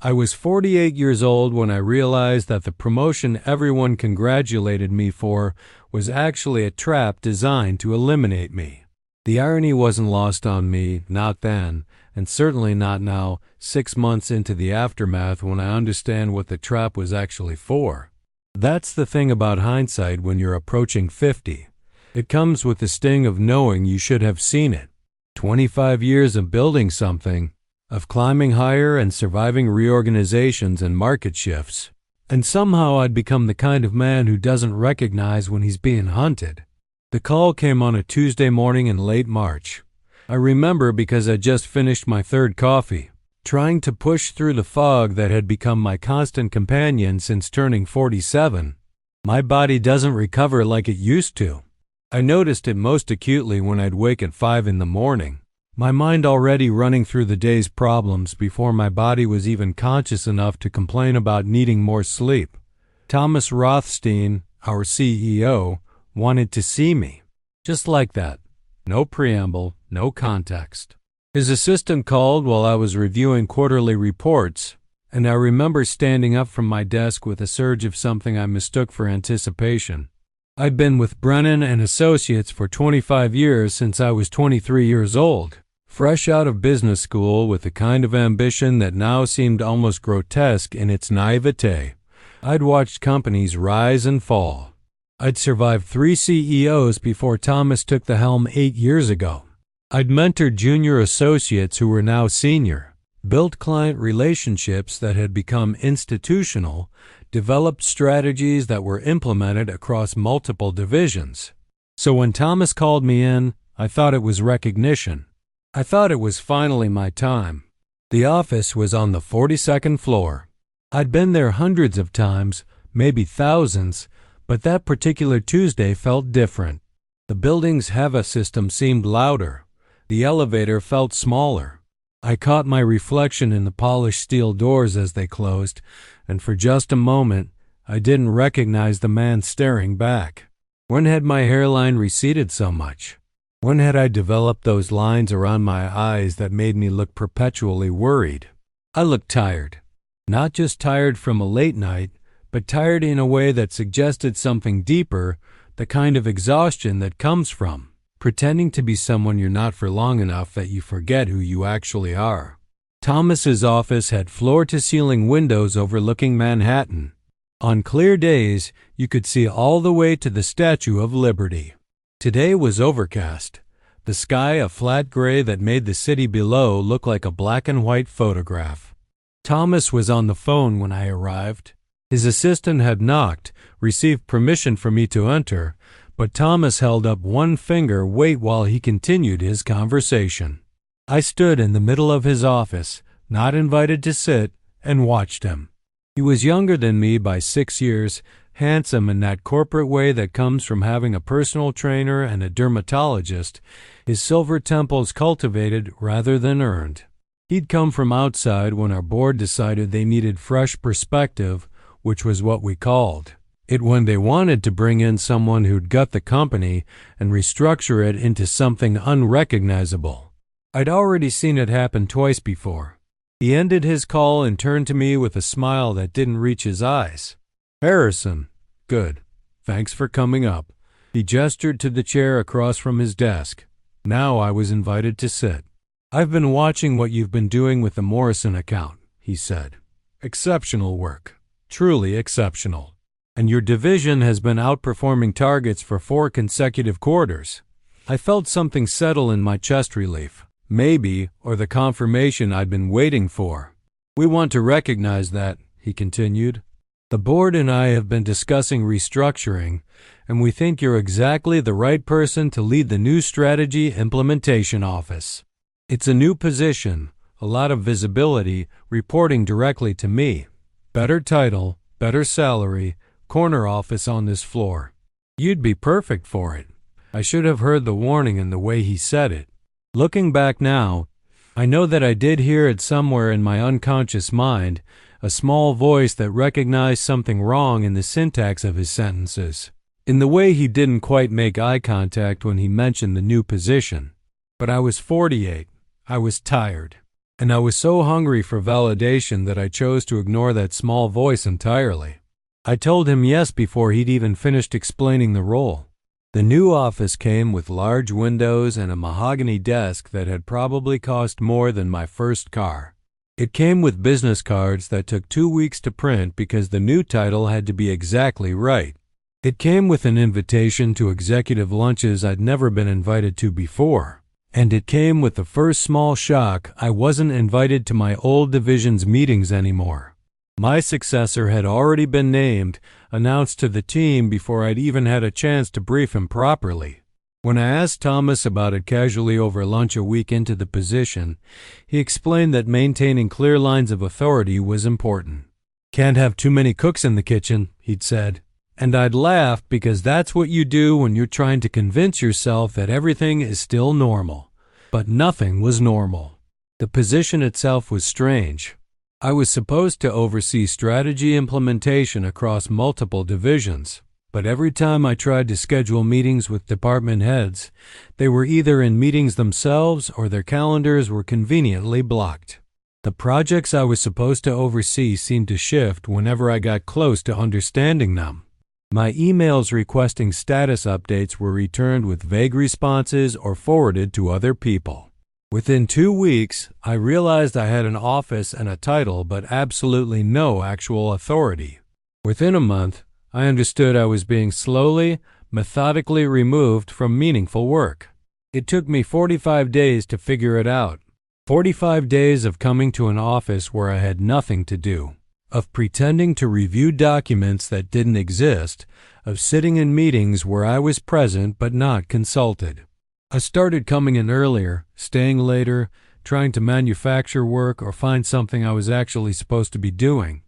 I was 48 years old when I realized that the promotion everyone congratulated me for was actually a trap designed to eliminate me. The irony wasn't lost on me, not then, and certainly not now, 6 months into the aftermath when I understand what the trap was actually for. That's the thing about hindsight when you're approaching 50. It comes with the sting of knowing you should have seen it. 25 years of building something, of climbing higher and surviving reorganizations and market shifts. And somehow I'd become the kind of man who doesn't recognize when he's being hunted. The call came on a Tuesday morning in late March. I remember because I just finished my third coffee, trying to push through the fog that had become my constant companion since turning 47. My body doesn't recover like it used to. I noticed it most acutely when I'd wake at 5 in the morning, my mind already running through the day's problems before my body was even conscious enough to complain about needing more sleep. Thomas Rothstein, our CEO, wanted to see me. Just like that. No preamble, no context. His assistant called while I was reviewing quarterly reports, and I remember standing up from my desk with a surge of something I mistook for anticipation. I'd been with Brennan and Associates for 25 years since I was 23 years old, fresh out of business school with the kind of ambition that now seemed almost grotesque in its naivete. I'd watched companies rise and fall. I'd survived 3 CEOs before Thomas took the helm 8 years ago. I'd mentored junior associates who were now senior, built client relationships that had become institutional, developed strategies that were implemented across multiple divisions. So when Thomas called me in, I thought it was recognition. I thought it was finally my time. The office was on the 42nd floor. I'd been there hundreds of times, maybe thousands, but that particular Tuesday felt different. The building's HEVA system seemed louder. The elevator felt smaller. I caught my reflection in the polished steel doors as they closed, and for just a moment, I didn't recognize the man staring back. When had my hairline receded so much? When had I developed those lines around my eyes that made me look perpetually worried? I looked tired. Not just tired from a late night, but tired in a way that suggested something deeper, the kind of exhaustion that comes from pretending to be someone you're not for long enough that you forget who you actually are. Thomas's office had floor-to-ceiling windows overlooking Manhattan. On clear days, you could see all the way to the Statue of Liberty. Today was overcast, the sky a flat gray that made the city below look like a black and white photograph. Thomas was on the phone when I arrived. His assistant had knocked, received permission for me to enter, but Thomas held up one finger wait while he continued his conversation. I stood in the middle of his office, not invited to sit, and watched him. He was younger than me by 6 years, handsome in that corporate way that comes from having a personal trainer and a dermatologist, his silver temples cultivated rather than earned. He'd come from outside when our board decided they needed fresh perspective, which was what we called it when they wanted to bring in someone who'd gut the company and restructure it into something unrecognizable. I'd already seen it happen twice before. He ended his call and turned to me with a smile that didn't reach his eyes. "Harrison, good. Thanks for coming up." He gestured to the chair across from his desk. Now I was invited to sit. "I've been watching what you've been doing with the Morrison account," he said. "Exceptional work. Truly exceptional. And your division has been outperforming targets for 4 consecutive quarters." I felt something settle in my chest relief. Maybe, or the confirmation I'd been waiting for. "We want to recognize that," he continued. "The board and I have been discussing restructuring, and we think you're exactly the right person to lead the new strategy implementation office. It's a new position, a lot of visibility, reporting directly to me. Better title, better salary, corner office on this floor. You'd be perfect for it." I should have heard the warning in the way he said it. Looking back now, I know that I did hear it somewhere in my unconscious mind, a small voice that recognized something wrong in the syntax of his sentences, in the way he didn't quite make eye contact when he mentioned the new position. But I was 48. I was tired. and I was so hungry for validation that I chose to ignore that small voice entirely. I told him yes before he'd even finished explaining the role. The new office came with large windows and a mahogany desk that had probably cost more than my first car. It came with business cards that took 2 weeks to print because the new title had to be exactly right. It came with an invitation to executive lunches I'd never been invited to before. And it came with the first small shock: I wasn't invited to my old division's meetings anymore. My successor had already been named, announced to the team before I'd even had a chance to brief him properly. When I asked Thomas about it casually over lunch a week into the position, he explained that maintaining clear lines of authority was important. "Can't have too many cooks in the kitchen," he'd said. And I'd laughed because that's what you do when you're trying to convince yourself that everything is still normal. But nothing was normal. The position itself was strange. I was supposed to oversee strategy implementation across multiple divisions, but every time I tried to schedule meetings with department heads, they were either in meetings themselves or their calendars were conveniently blocked. The projects I was supposed to oversee seemed to shift whenever I got close to understanding them. My emails requesting status updates were returned with vague responses or forwarded to other people. Within 2 weeks, I realized I had an office and a title but absolutely no actual authority. Within a month, I understood I was being slowly, methodically removed from meaningful work. It took me 45 days to figure it out. 45 days of coming to an office where I had nothing to do, of pretending to review documents that didn't exist, of sitting in meetings where I was present but not consulted. I started coming in earlier, staying later, trying to manufacture work or find something I was actually supposed to be doing.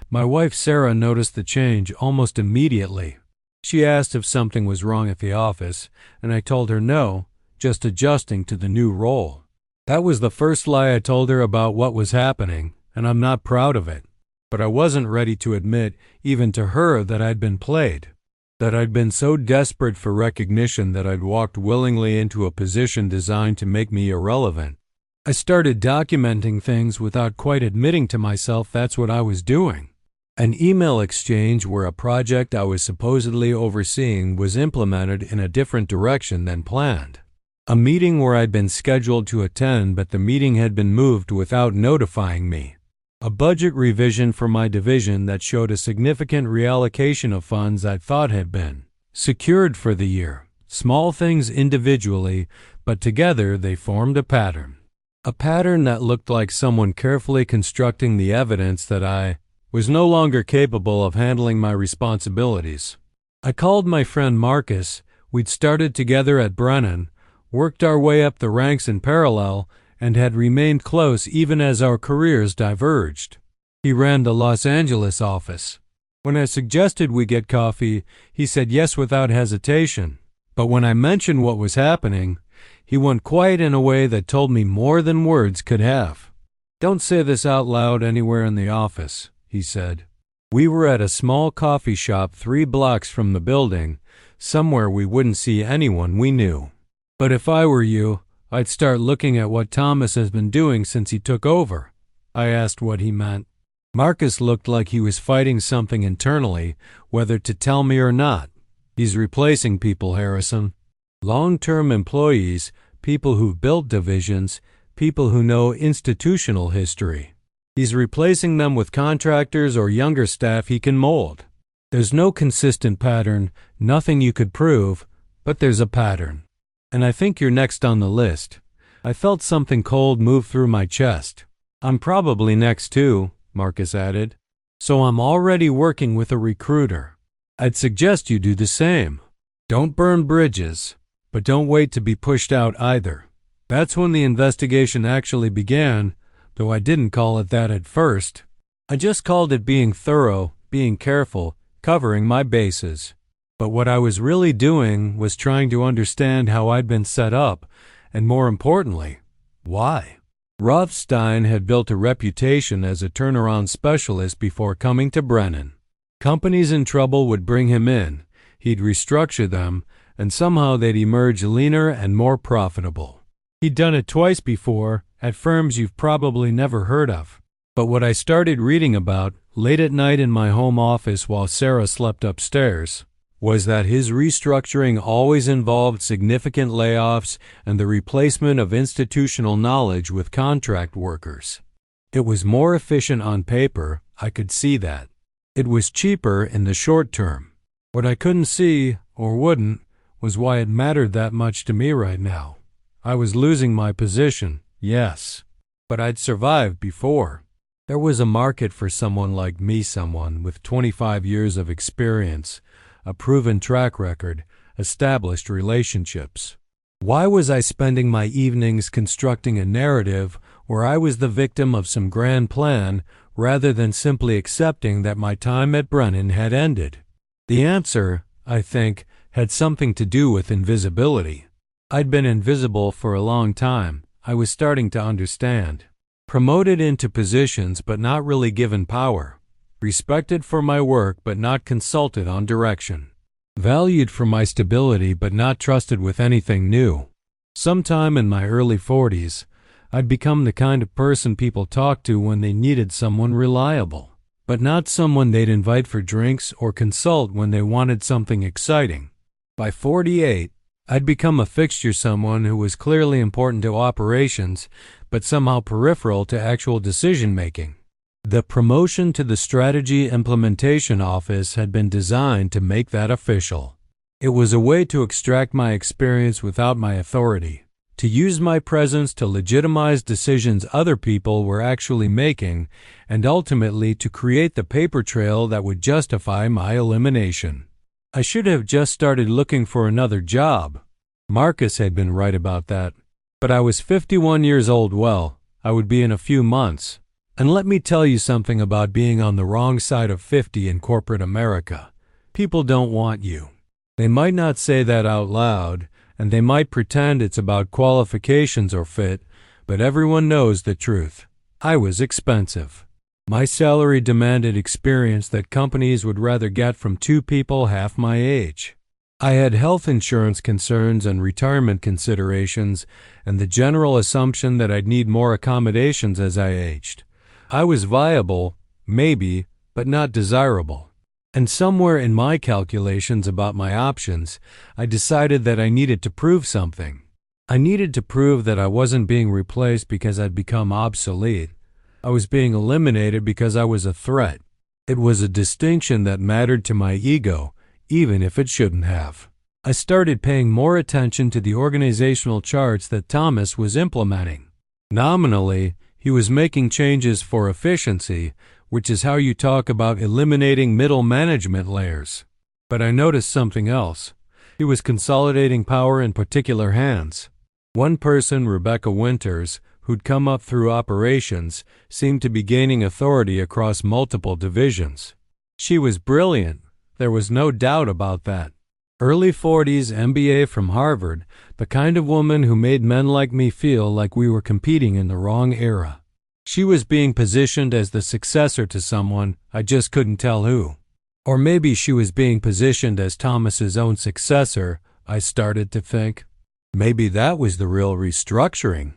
My wife Sarah noticed the change almost immediately. She asked if something was wrong at the office, and I told her no, just adjusting to the new role. That was the first lie I told her about what was happening, and I'm not proud of it. But I wasn't ready to admit, even to her, that I'd been played, that I'd been so desperate for recognition that I'd walked willingly into a position designed to make me irrelevant. I started documenting things without quite admitting to myself that's what I was doing. An email exchange where a project I was supposedly overseeing was implemented in a different direction than planned. A meeting where I'd been scheduled to attend but the meeting had been moved without notifying me. A budget revision for my division that showed a significant reallocation of funds I thought had been secured for the year. Small things individually, but together they formed a pattern. A pattern that looked like someone carefully constructing the evidence that I was no longer capable of handling my responsibilities. I called my friend Marcus. We'd started together at Brennan, worked our way up the ranks in parallel, and had remained close even as our careers diverged. He ran the Los Angeles office. When I suggested we get coffee, he said yes without hesitation. But when I mentioned what was happening, he went quiet in a way that told me more than words could have. "Don't say this out loud anywhere in the office," he said. We were at a small coffee shop 3 blocks from the building, somewhere we wouldn't see anyone we knew. "But if I were you, I'd start looking at what Thomas has been doing since he took over." I asked what he meant. Marcus looked like he was fighting something internally, whether to tell me or not. "He's replacing people, Harrison. Long-term employees, people who built divisions, people who know institutional history. He's replacing them with contractors or younger staff he can mold. There's no consistent pattern, nothing you could prove, but there's a pattern. And I think you're next on the list." I felt something cold move through my chest. "I'm probably next too," Marcus added. "So I'm already working with a recruiter. I'd suggest you do the same. Don't burn bridges, but don't wait to be pushed out either." That's when the investigation actually began, though I didn't call it that at first. I just called it being thorough, being careful, covering my bases. But what I was really doing was trying to understand how I'd been set up, and more importantly, why. Rothstein had built a reputation as a turnaround specialist before coming to Brennan. Companies in trouble would bring him in, he'd restructure them, and somehow they'd emerge leaner and more profitable. He'd done it twice before, at firms you've probably never heard of. But what I started reading about late at night in my home office while Sarah slept upstairs was that his restructuring always involved significant layoffs and the replacement of institutional knowledge with contract workers. It was more efficient on paper, I could see that. It was cheaper in the short term. What I couldn't see, or wouldn't, was why it mattered that much to me right now. I was losing my position, yes, but I'd survived before. There was a market for someone like me, someone with 25 years of experience, a proven track record, established relationships. Why was I spending my evenings constructing a narrative where I was the victim of some grand plan rather than simply accepting that my time at Brennan had ended? The answer, I think, had something to do with invisibility. I'd been invisible for a long time. I was starting to understand. Promoted into positions but not really given power. Respected for my work but not consulted on direction. Valued for my stability but not trusted with anything new. Sometime in my early 40s, I'd become the kind of person people talked to when they needed someone reliable, but not someone they'd invite for drinks or consult when they wanted something exciting. By 48, I'd become a fixture, someone who was clearly important to operations, but somehow peripheral to actual decision-making. The promotion to the Strategy Implementation Office had been designed to make that official. It was a way to extract my experience without my authority, to use my presence to legitimize decisions other people were actually making, and ultimately to create the paper trail that would justify my elimination. I should have just started looking for another job. Marcus had been right about that. But I was 51 years old. Well, I would be in a few months. And let me tell you something about being on the wrong side of 50 in corporate America. People don't want you. They might not say that out loud, and they might pretend it's about qualifications or fit, but everyone knows the truth. I was expensive. My salary demanded experience that companies would rather get from two people half my age. I had health insurance concerns and retirement considerations, and the general assumption that I'd need more accommodations as I aged. I was viable, maybe, but not desirable. And somewhere in my calculations about my options, I decided that I needed to prove something. I needed to prove that I wasn't being replaced because I'd become obsolete. I was being eliminated because I was a threat. It was a distinction that mattered to my ego, even if it shouldn't have. I started paying more attention to the organizational charts that Thomas was implementing. Nominally, he was making changes for efficiency, which is how you talk about eliminating middle management layers. But I noticed something else. He was consolidating power in particular hands. One person, Rebecca Winters, who'd come up through operations, seemed to be gaining authority across multiple divisions. She was brilliant. There was no doubt about that. Early 40s, MBA from Harvard, the kind of woman who made men like me feel like we were competing in the wrong era. She was being positioned as the successor to someone, I just couldn't tell who. Or maybe she was being positioned as Thomas's own successor, I started to think. Maybe that was the real restructuring.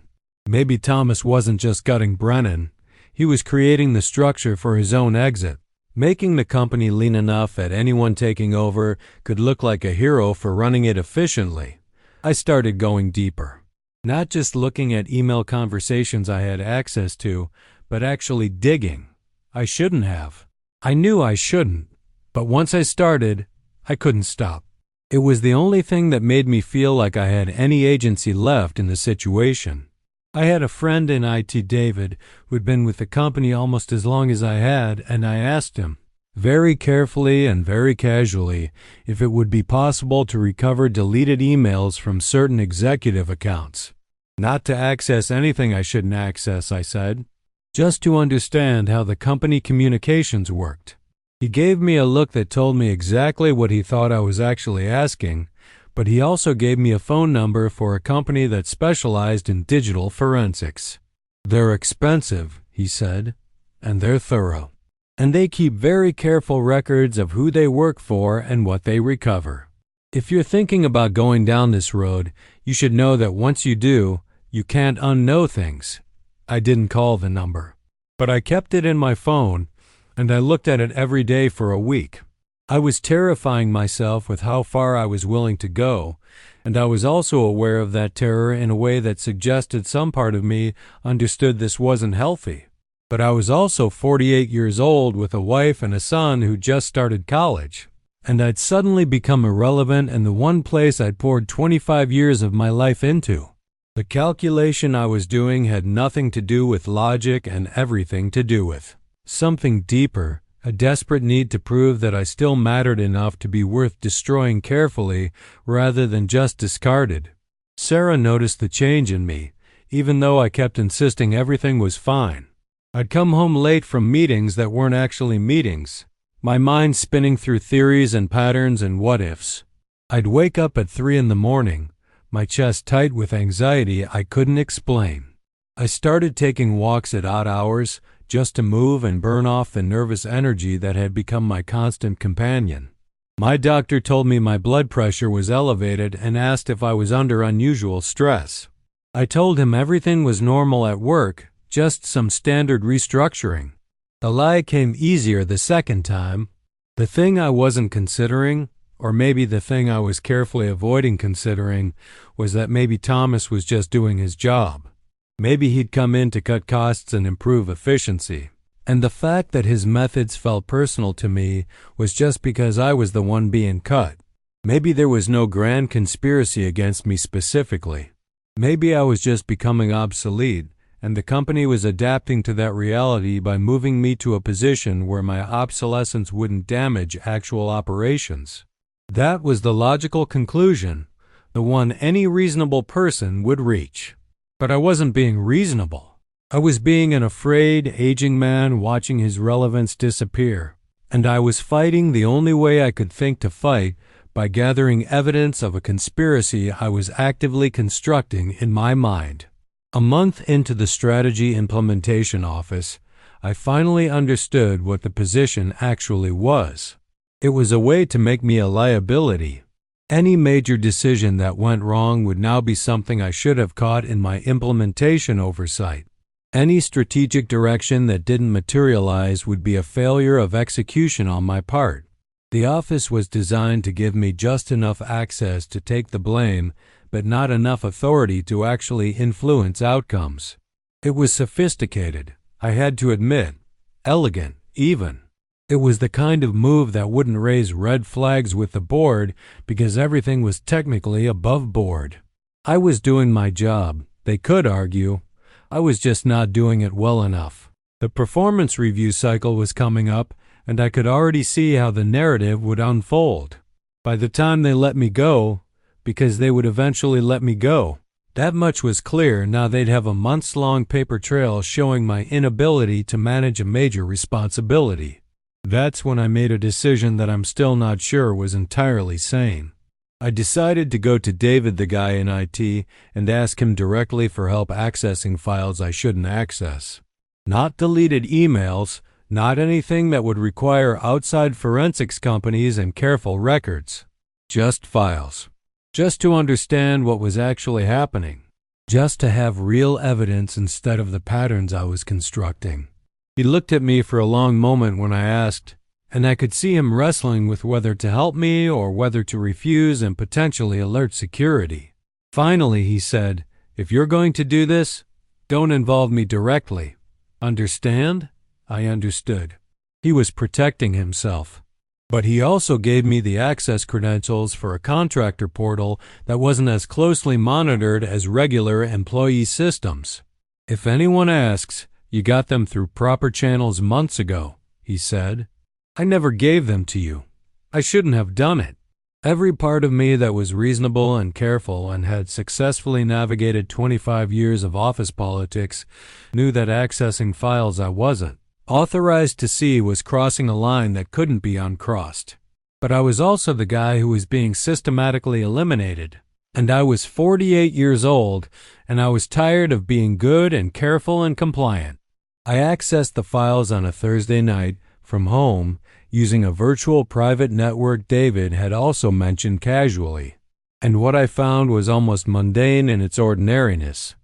Maybe Thomas wasn't just gutting Brennan. He was creating the structure for his own exit, making the company lean enough that anyone taking over could look like a hero for running it efficiently. I started going deeper, not just looking at email conversations I had access to, but actually digging. I shouldn't have. I knew I shouldn't, but once I started, I couldn't stop. It was the only thing that made me feel like I had any agency left in the situation. I had a friend in IT, David, who'd been with the company almost as long as I had, and I asked him, very carefully and very casually, if it would be possible to recover deleted emails from certain executive accounts. Not to access anything I shouldn't access, I said, just to understand how the company communications worked. He gave me a look that told me exactly what he thought I was actually asking, but he also gave me a phone number for a company that specialized in digital forensics. They're expensive, he said, and they're thorough. And they keep very careful records of who they work for and what they recover. If you're thinking about going down this road, you should know that once you do, you can't unknow things. I didn't call the number, but I kept it in my phone, and I looked at it every day for a week. I was terrifying myself with how far I was willing to go, and I was also aware of that terror in a way that suggested some part of me understood this wasn't healthy. But I was also 48 years old with a wife and a son who just started college, and I'd suddenly become irrelevant in the one place I'd poured 25 years of my life into. The calculation I was doing had nothing to do with logic and everything to do with something deeper, a desperate need to prove that I still mattered enough to be worth destroying carefully rather than just discarded. Sarah noticed the change in me, even though I kept insisting everything was fine. I'd come home late from meetings that weren't actually meetings, my mind spinning through theories and patterns and what-ifs. I'd wake up at 3 in the morning, my chest tight with anxiety I couldn't explain. I started taking walks at odd hours, just to move and burn off the nervous energy that had become my constant companion. My doctor told me my blood pressure was elevated and asked if I was under unusual stress. I told him everything was normal at work, just some standard restructuring. The lie came easier the second time. The thing I wasn't considering, or maybe the thing I was carefully avoiding considering, was that maybe Thomas was just doing his job. Maybe he'd come in to cut costs and improve efficiency. And the fact that his methods felt personal to me was just because I was the one being cut. Maybe there was no grand conspiracy against me specifically. Maybe I was just becoming obsolete, and the company was adapting to that reality by moving me to a position where my obsolescence wouldn't damage actual operations. That was the logical conclusion, the one any reasonable person would reach. But I wasn't being reasonable. I was being an afraid, aging man watching his relevance disappear, and I was fighting the only way I could think to fight by gathering evidence of a conspiracy I was actively constructing in my mind. A month into the strategy implementation office, I finally understood what the position actually was. It was a way to make me a liability. Any major decision that went wrong would now be something I should have caught in my implementation oversight. Any strategic direction that didn't materialize would be a failure of execution on my part. The office was designed to give me just enough access to take the blame, but not enough authority to actually influence outcomes. It was sophisticated, I had to admit, elegant, even. It was the kind of move that wouldn't raise red flags with the board because everything was technically above board. I was doing my job, they could argue. I was just not doing it well enough. The performance review cycle was coming up, and I could already see how the narrative would unfold. By the time they let me go, because they would eventually let me go, that much was clear. Now they'd have a months-long paper trail showing my inability to manage a major responsibility. That's when I made a decision that I'm still not sure was entirely sane. I decided to go to David, the guy in IT, and ask him directly for help accessing files I shouldn't access. Not deleted emails, not anything that would require outside forensics companies and careful records. Just files. Just to understand what was actually happening. Just to have real evidence instead of the patterns I was constructing. He looked at me for a long moment when I asked, and I could see him wrestling with whether to help me or whether to refuse and potentially alert security. Finally, he said, "If you're going to do this, don't involve me directly. Understand?" I understood. He was protecting himself. But he also gave me the access credentials for a contractor portal that wasn't as closely monitored as regular employee systems. "If anyone asks, you got them through proper channels months ago," he said. "I never gave them to you. I shouldn't have done it." Every part of me that was reasonable and careful and had successfully navigated 25 years of office politics knew that accessing files I wasn't authorized to see was crossing a line that couldn't be uncrossed. But I was also the guy who was being systematically eliminated. And I was 48 years old, and I was tired of being good and careful and compliant. I accessed the files on a Thursday night from home using a virtual private network David had also mentioned casually. And what I found was almost mundane in its ordinariness.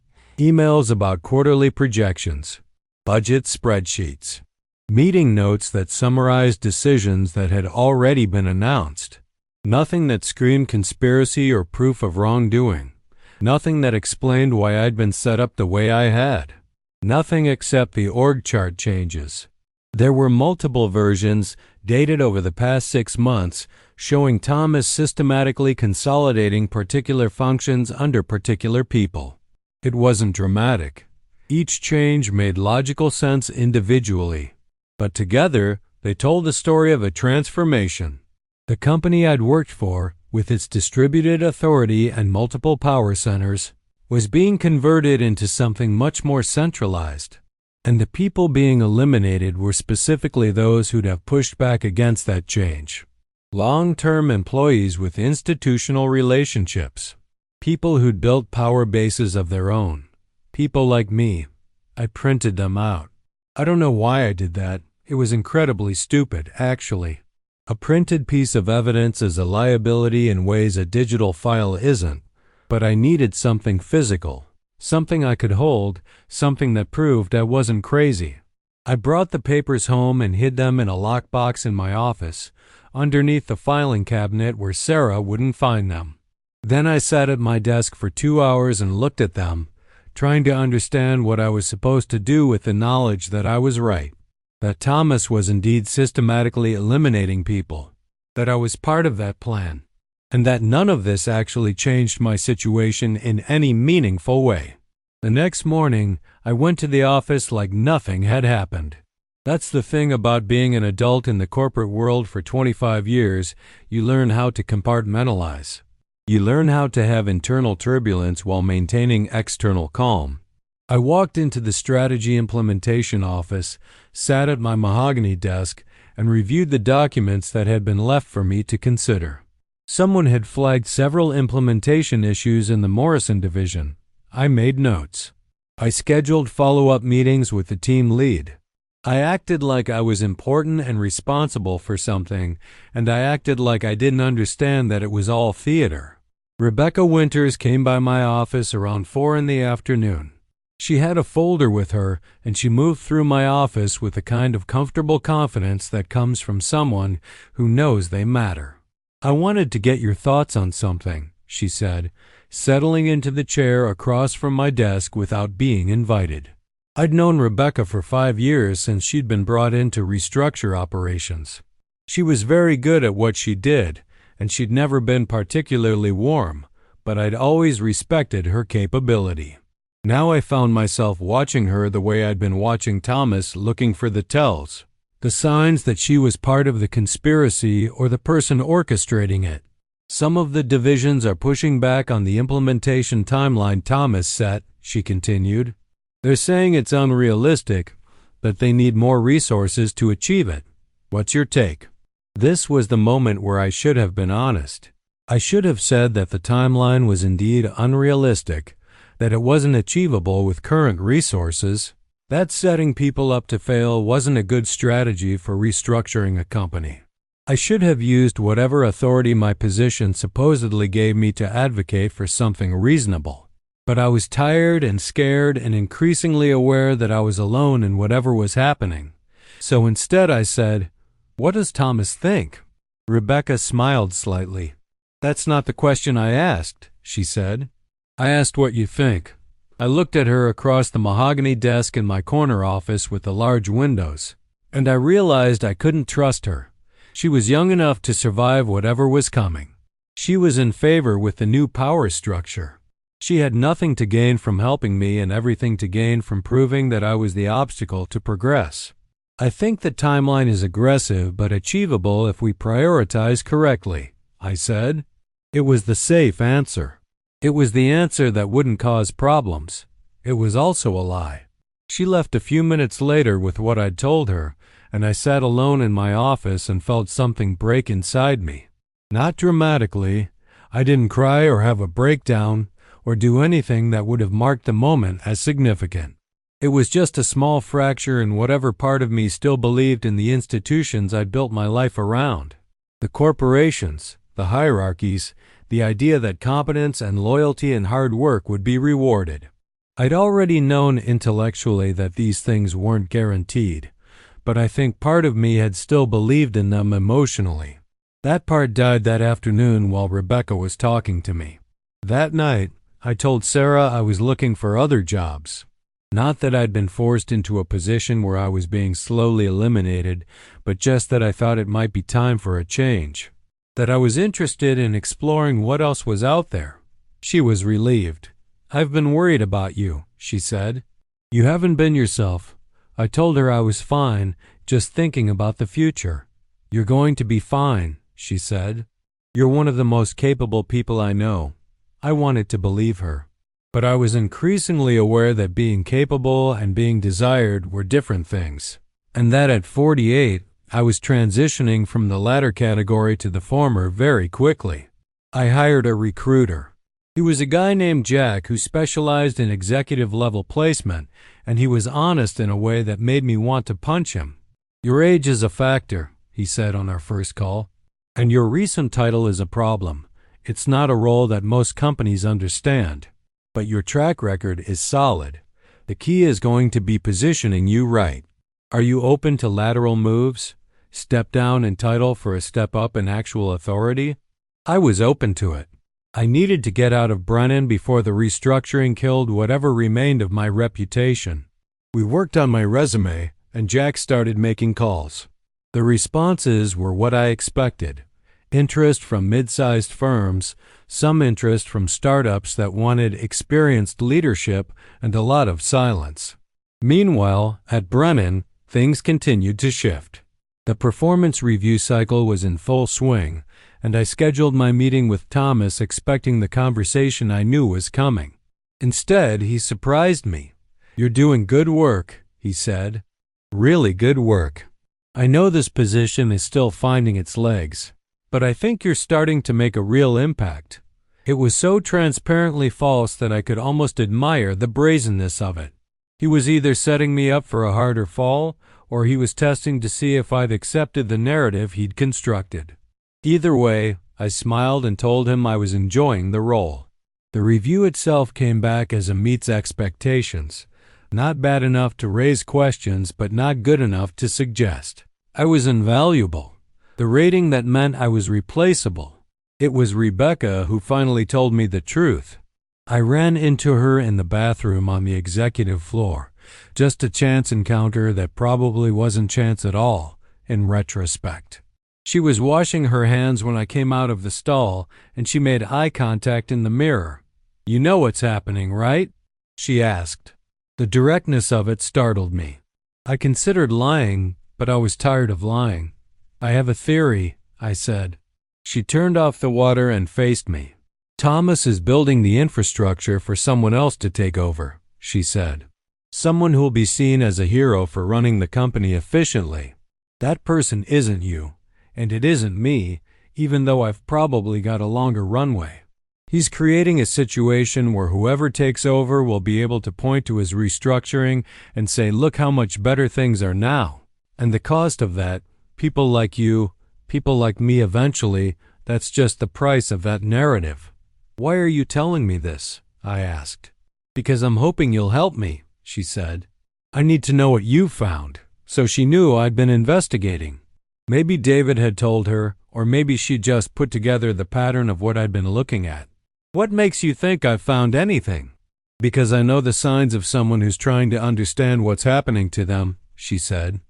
emails about quarterly projections, budget spreadsheets, meeting notes that summarized decisions that had already been announced. Nothing that screamed conspiracy or proof of wrongdoing. Nothing that explained why I'd been set up the way I had. Nothing except the org chart changes. There were multiple versions, dated over the past 6 months, showing Thomas systematically consolidating particular functions under particular people. It wasn't dramatic. Each change made logical sense individually, but together they told the story of a transformation. The company I'd worked for, with its distributed authority and multiple power centers, was being converted into something much more centralized. And the people being eliminated were specifically those who'd have pushed back against that change. Long-term employees with institutional relationships. People who'd built power bases of their own. People like me. I printed them out. I don't know why I did that. It was incredibly stupid, actually. A printed piece of evidence is a liability in ways a digital file isn't, but I needed something physical, something I could hold, something that proved I wasn't crazy. I brought the papers home and hid them in a lockbox in my office, underneath the filing cabinet where Sarah wouldn't find them. Then I sat at my desk for 2 hours and looked at them, trying to understand what I was supposed to do with the knowledge that I was right. That Thomas was indeed systematically eliminating people, that I was part of that plan, and that none of this actually changed my situation in any meaningful way. The next morning, I went to the office like nothing had happened. That's the thing about being an adult in the corporate world for 25 years, you learn how to compartmentalize. You learn how to have internal turbulence while maintaining external calm. I walked into the strategy implementation office, sat at my mahogany desk, and reviewed the documents that had been left for me to consider. Someone had flagged several implementation issues in the Morrison division. I made notes. I scheduled follow-up meetings with the team lead. I acted like I was important and responsible for something, and I acted like I didn't understand that it was all theater. Rebecca Winters came by my office around 4 in the afternoon. She had a folder with her, and she moved through my office with the kind of comfortable confidence that comes from someone who knows they matter. "I wanted to get your thoughts on something," she said, settling into the chair across from my desk without being invited. I'd known Rebecca for 5 years since she'd been brought in to restructure operations. She was very good at what she did, and she'd never been particularly warm, but I'd always respected her capability. Now I found myself watching her the way I'd been watching Thomas, looking for the tells, the signs that she was part of the conspiracy or the person orchestrating it. "Some of the divisions are pushing back on the implementation timeline Thomas set," she continued. "They're saying it's unrealistic, that they need more resources to achieve it. What's your take?" This was the moment where I should have been honest. I should have said that the timeline was indeed unrealistic, that it wasn't achievable with current resources, that setting people up to fail wasn't a good strategy for restructuring a company. I should have used whatever authority my position supposedly gave me to advocate for something reasonable. But I was tired and scared and increasingly aware that I was alone in whatever was happening. So instead I said, "What does Thomas think?" Rebecca smiled slightly. "That's not the question I asked," she said. "I asked what you think." I looked at her across the mahogany desk in my corner office with the large windows, and I realized I couldn't trust her. She was young enough to survive whatever was coming. She was in favor with the new power structure. She had nothing to gain from helping me and everything to gain from proving that I was the obstacle to progress. "I think the timeline is aggressive but achievable if we prioritize correctly," I said. It was the safe answer. It was the answer that wouldn't cause problems. It was also a lie. She left a few minutes later with what I'd told her, and I sat alone in my office and felt something break inside me. Not dramatically. I didn't cry or have a breakdown or do anything that would have marked the moment as significant. It was just a small fracture in whatever part of me still believed in the institutions I'd built my life around. The corporations, the hierarchies, the idea that competence and loyalty and hard work would be rewarded. I'd already known intellectually that these things weren't guaranteed, but I think part of me had still believed in them emotionally. That part died that afternoon while Rebecca was talking to me. That night, I told Sarah I was looking for other jobs. Not that I'd been forced into a position where I was being slowly eliminated, but just that I thought it might be time for a change. That I was interested in exploring what else was out there. She was relieved. "I've been worried about you," she said. "You haven't been yourself." I told her I was fine, just thinking about the future. "You're going to be fine," she said. "You're one of the most capable people I know." I wanted to believe her. But I was increasingly aware that being capable and being desired were different things, and that at 48, I was transitioning from the latter category to the former very quickly. I hired a recruiter. He was a guy named Jack who specialized in executive-level placement, and he was honest in a way that made me want to punch him. "Your age is a factor," he said on our first call, "and your recent title is a problem. It's not a role that most companies understand. But your track record is solid. The key is going to be positioning you right. Are you open to lateral moves? Step down in title for a step up in actual authority?" I was open to it. I needed to get out of Brennan before the restructuring killed whatever remained of my reputation. We worked on my resume, and Jack started making calls. The responses were what I expected. Interest from mid-sized firms, some interest from startups that wanted experienced leadership, and a lot of silence. Meanwhile, at Brennan, things continued to shift. The performance review cycle was in full swing, and I scheduled my meeting with Thomas expecting the conversation I knew was coming. Instead, he surprised me. "You're doing good work," he said. "Really good work. I know this position is still finding its legs, but I think you're starting to make a real impact." It was so transparently false that I could almost admire the brazenness of it. He was either setting me up for a harder fall, or he was testing to see if I'd accepted the narrative he'd constructed. Either way, I smiled and told him I was enjoying the role. The review itself came back as a meets expectations. Not bad enough to raise questions, but not good enough to suggest. I was invaluable. The rating that meant I was replaceable. It was Rebecca who finally told me the truth. I ran into her in the bathroom on the executive floor. Just a chance encounter that probably wasn't chance at all, in retrospect. She was washing her hands when I came out of the stall, and she made eye contact in the mirror. "You know what's happening, right?" she asked. The directness of it startled me. I considered lying, but I was tired of lying. "I have a theory," I said. She turned off the water and faced me. "Thomas is building the infrastructure for someone else to take over," she said. "Someone who'll be seen as a hero for running the company efficiently. That person isn't you, and it isn't me, even though I've probably got a longer runway. He's creating a situation where whoever takes over will be able to point to his restructuring and say, 'Look how much better things are now.' And the cost of that, people like you, people like me eventually, that's just the price of that narrative." "Why are you telling me this?" I asked. "Because I'm hoping you'll help me," she said. "I need to know what you found." So she knew I'd been investigating. Maybe David had told her, or maybe she just put together the pattern of what I'd been looking at. "What makes you think I've found anything?" "Because I know the signs of someone who's trying to understand what's happening to them," she said.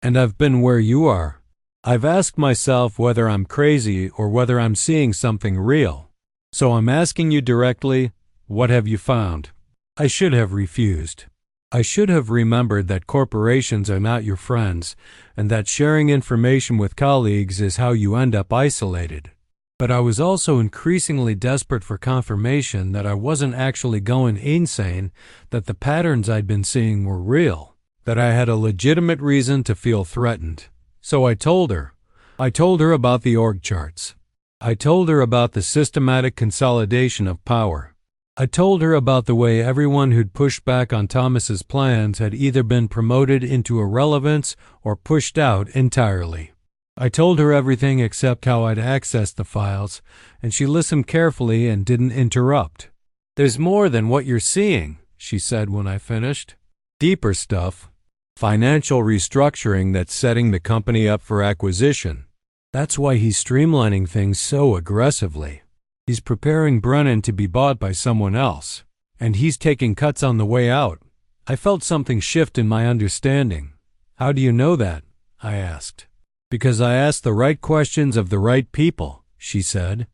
"And I've been where you are. I've asked myself whether I'm crazy or whether I'm seeing something real. So I'm asking you directly, what have you found?" I should have refused. I should have remembered that corporations are not your friends, and that sharing information with colleagues is how you end up isolated. But I was also increasingly desperate for confirmation that I wasn't actually going insane, that the patterns I'd been seeing were real, that I had a legitimate reason to feel threatened. So I told her. I told her about the org charts. I told her about the systematic consolidation of power. I told her about the way everyone who'd pushed back on Thomas's plans had either been promoted into irrelevance or pushed out entirely. I told her everything except how I'd accessed the files, and she listened carefully and didn't interrupt. "There's more than what you're seeing," she said when I finished. Deeper stuff. Financial restructuring that's setting the company up for acquisition. That's why he's streamlining things so aggressively. He's preparing Brennan to be bought by someone else, and he's taking cuts on the way out. I felt something shift in my understanding. How do you know that? I asked. Because I asked the right questions of the right people, she said.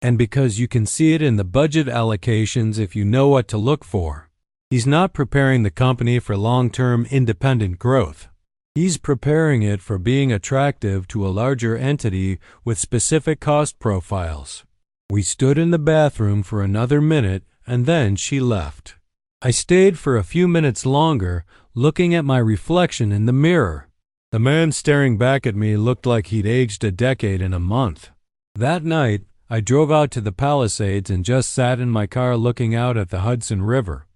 And because you can see it in the budget allocations if you know what to look for. He's not preparing the company for long-term independent growth. He's preparing it for being attractive to a larger entity with specific cost profiles. We stood in the bathroom for another minute, and then she left. I stayed for a few minutes longer, looking at my reflection in the mirror. The man staring back at me looked like he'd aged a decade in a month. That night, I drove out to the Palisades and just sat in my car looking out at the Hudson River.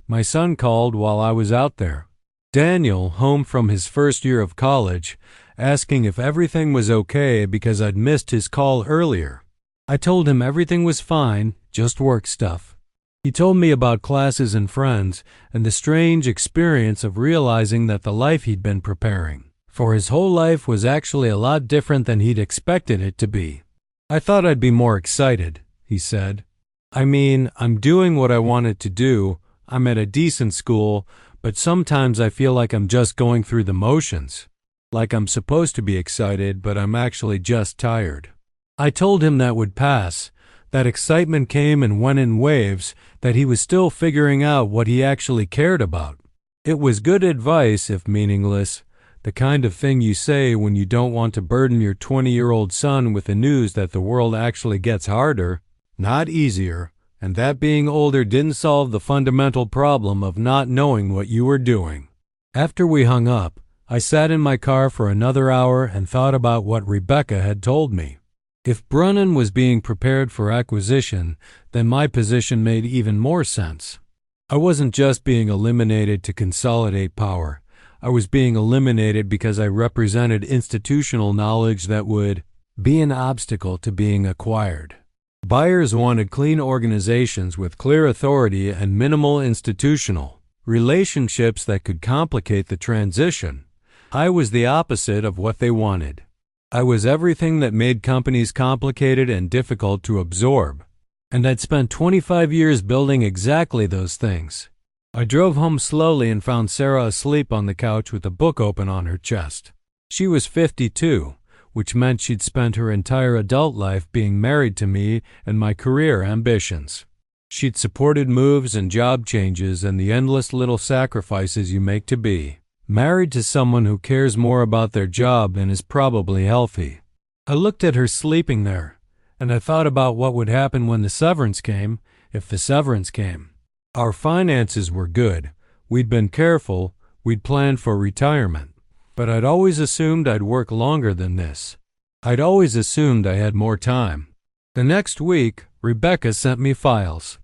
My son called while I was out there. Daniel, home from his first year of college, asking if everything was okay because I'd missed his call earlier. I told him everything was fine, just work stuff. He told me about classes and friends and the strange experience of realizing that the life he'd been preparing for his whole life was actually a lot different than he'd expected it to be. I thought I'd be more excited, he said. I mean, I'm doing what I wanted to do. I'm at a decent school, but sometimes I feel like I'm just going through the motions. Like I'm supposed to be excited, but I'm actually just tired. I told him that would pass, that excitement came and went in waves, that he was still figuring out what he actually cared about. It was good advice, if meaningless, the kind of thing you say when you don't want to burden your 20-year-old son with the news that the world actually gets harder, not easier, and that being older didn't solve the fundamental problem of not knowing what you were doing. After we hung up, I sat in my car for another hour and thought about what Rebecca had told me. If Brennan was being prepared for acquisition, then my position made even more sense. I wasn't just being eliminated to consolidate power. I was being eliminated because I represented institutional knowledge that would be an obstacle to being acquired. Buyers wanted clean organizations with clear authority and minimal institutional relationships that could complicate the transition. I was the opposite of what they wanted. I was everything that made companies complicated and difficult to absorb, and I'd spent 25 years building exactly those things. I drove home slowly and found Sarah asleep on the couch with a book open on her chest. She was 52, which meant she'd spent her entire adult life being married to me and my career ambitions. She'd supported moves and job changes and the endless little sacrifices you make to be married to someone who cares more about their job and is probably healthy. I looked at her sleeping there, and I thought about what would happen when the severance came, if the severance came. Our finances were good. We'd been careful. We'd planned for retirement. But I'd always assumed I'd work longer than this. I'd always assumed I had more time. The next week, Rebecca sent me files.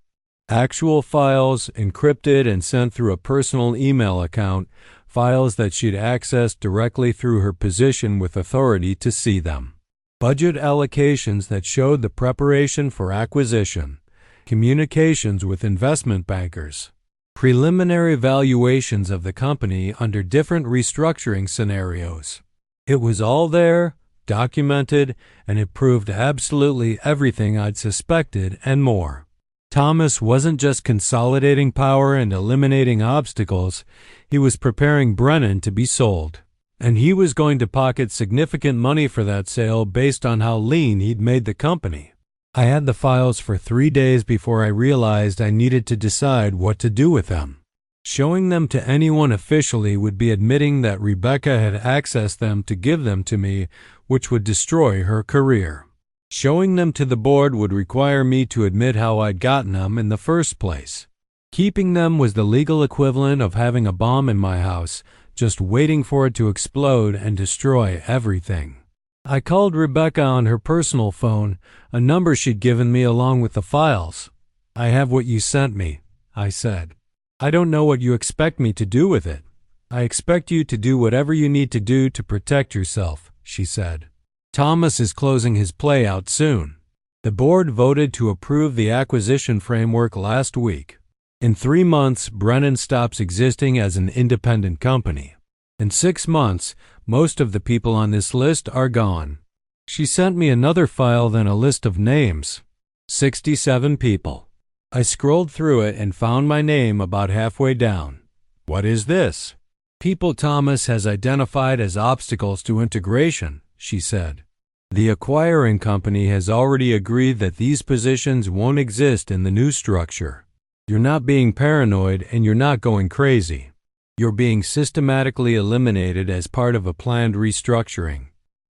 Actual files, encrypted and sent through a personal email account, files that she'd accessed directly through her position with authority to see them. Budget allocations that showed the preparation for acquisition. Communications with investment bankers. Preliminary valuations of the company under different restructuring scenarios. It was all there, documented, and it proved absolutely everything I'd suspected and more. Thomas wasn't just consolidating power and eliminating obstacles, he was preparing Brennan to be sold. And he was going to pocket significant money for that sale based on how lean he'd made the company. I had the files for 3 days before I realized I needed to decide what to do with them. Showing them to anyone officially would be admitting that Rebecca had accessed them to give them to me, which would destroy her career. Showing them to the board would require me to admit how I'd gotten them in the first place. Keeping them was the legal equivalent of having a bomb in my house, just waiting for it to explode and destroy everything. I called Rebecca on her personal phone, a number she'd given me along with the files. "I have what you sent me," I said. "I don't know what you expect me to do with it." "I expect you to do whatever you need to do to protect yourself," she said. "Thomas is closing his play out soon." The board voted to approve the acquisition framework last week. In 3 months, Brennan stops existing as an independent company. In 6 months, most of the people on this list are gone. She sent me another file, then a list of names. 67 people. I scrolled through it and found my name about halfway down. What is this? People Thomas has identified as obstacles to integration, she said. The acquiring company has already agreed that these positions won't exist in the new structure. You're not being paranoid and you're not going crazy. You're being systematically eliminated as part of a planned restructuring.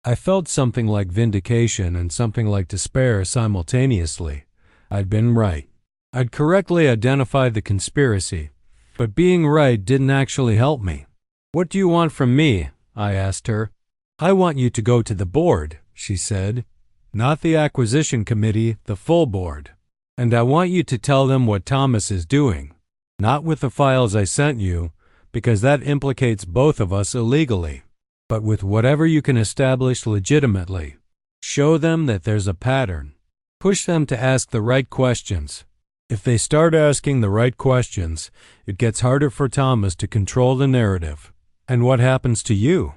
I felt something like vindication and something like despair simultaneously. I'd been right. I'd correctly identified the conspiracy, but being right didn't actually help me. What do you want from me? I asked her. I want you to go to the board, she said. Not the acquisition committee, the full board. And I want you to tell them what Thomas is doing. Not with the files I sent you, because that implicates both of us illegally, but with whatever you can establish legitimately. Show them that there's a pattern. Push them to ask the right questions. If they start asking the right questions, it gets harder for Thomas to control the narrative. And what happens to you?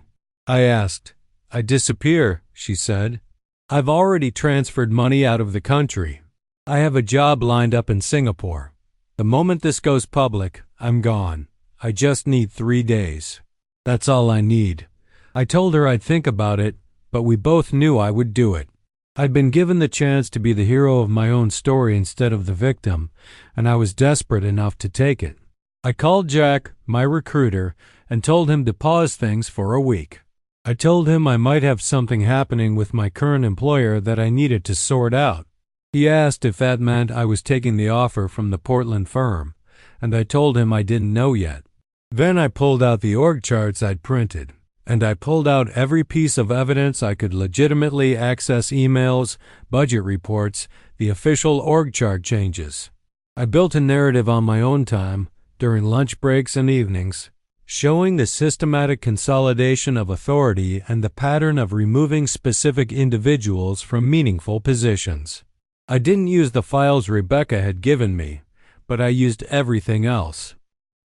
I asked. I disappear, she said. I've already transferred money out of the country. I have a job lined up in Singapore. The moment this goes public, I'm gone. I just need 3 days. That's all I need. I told her I'd think about it, but we both knew I would do it. I'd been given the chance to be the hero of my own story instead of the victim, and I was desperate enough to take it. I called Jack, my recruiter, and told him to pause things for a week. I told him I might have something happening with my current employer that I needed to sort out. He asked if that meant I was taking the offer from the Portland firm, and I told him I didn't know yet. Then I pulled out the org charts I'd printed. And I pulled out every piece of evidence I could legitimately access: emails, budget reports, the official org chart changes. I built a narrative on my own time, during lunch breaks and evenings, showing the systematic consolidation of authority and the pattern of removing specific individuals from meaningful positions. I didn't use the files Rebecca had given me, but I used everything else.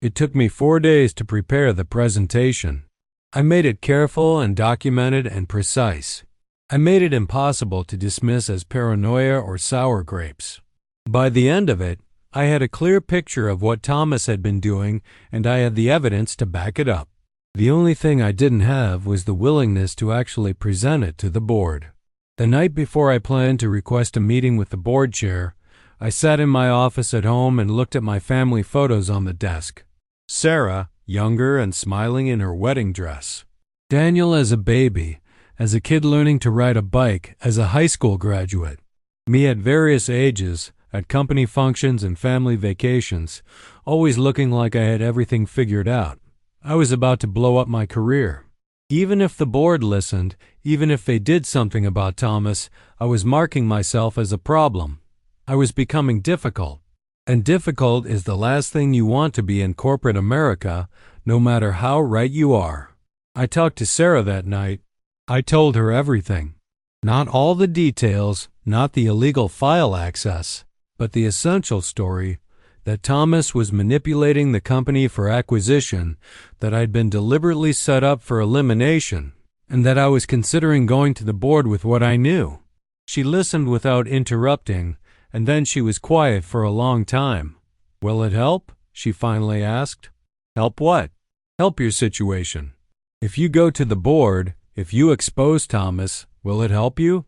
It took me 4 days to prepare the presentation. I made it careful and documented and precise. I made it impossible to dismiss as paranoia or sour grapes. By the end of it, I had a clear picture of what Thomas had been doing, and I had the evidence to back it up. The only thing I didn't have was the willingness to actually present it to the board. The night before I planned to request a meeting with the board chair, I sat in my office at home and looked at my family photos on the desk. Sarah, younger and smiling in her wedding dress. Daniel as a baby, as a kid learning to ride a bike, as a high school graduate. Me at various ages, at company functions and family vacations, always looking like I had everything figured out. I was about to blow up my career. Even if the board listened, even if they did something about Thomas, I was marking myself as a problem. I was becoming difficult. And difficult is the last thing you want to be in corporate America, no matter how right you are. I talked to Sarah that night. I told her everything. Not all the details, not the illegal file access, but the essential story, that Thomas was manipulating the company for acquisition, that I'd been deliberately set up for elimination, and that I was considering going to the board with what I knew. She listened without interrupting, and then she was quiet for a long time. Will it help? She finally asked. Help what? Help your situation. If you go to the board, if you expose Thomas, will it help you?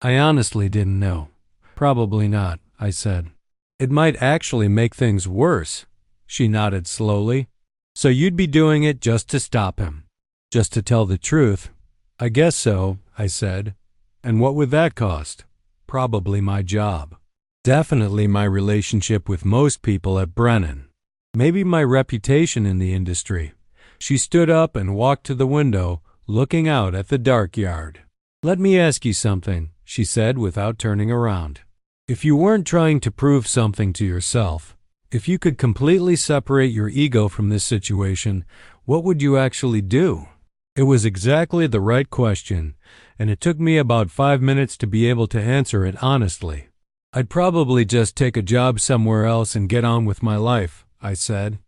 I honestly didn't know. Probably not, I said. It might actually make things worse. She nodded slowly. So you'd be doing it just to stop him? Just to tell the truth? I guess so, I said. And what would that cost? Probably my job. Definitely my relationship with most people at Brennan. Maybe my reputation in the industry. She stood up and walked to the window, looking out at the dark yard. Let me ask you something, she said without turning around. If you weren't trying to prove something to yourself, if you could completely separate your ego from this situation, what would you actually do? It was exactly the right question, and it took me about 5 minutes to be able to answer it honestly. I'd probably just take a job somewhere else and get on with my life, I said.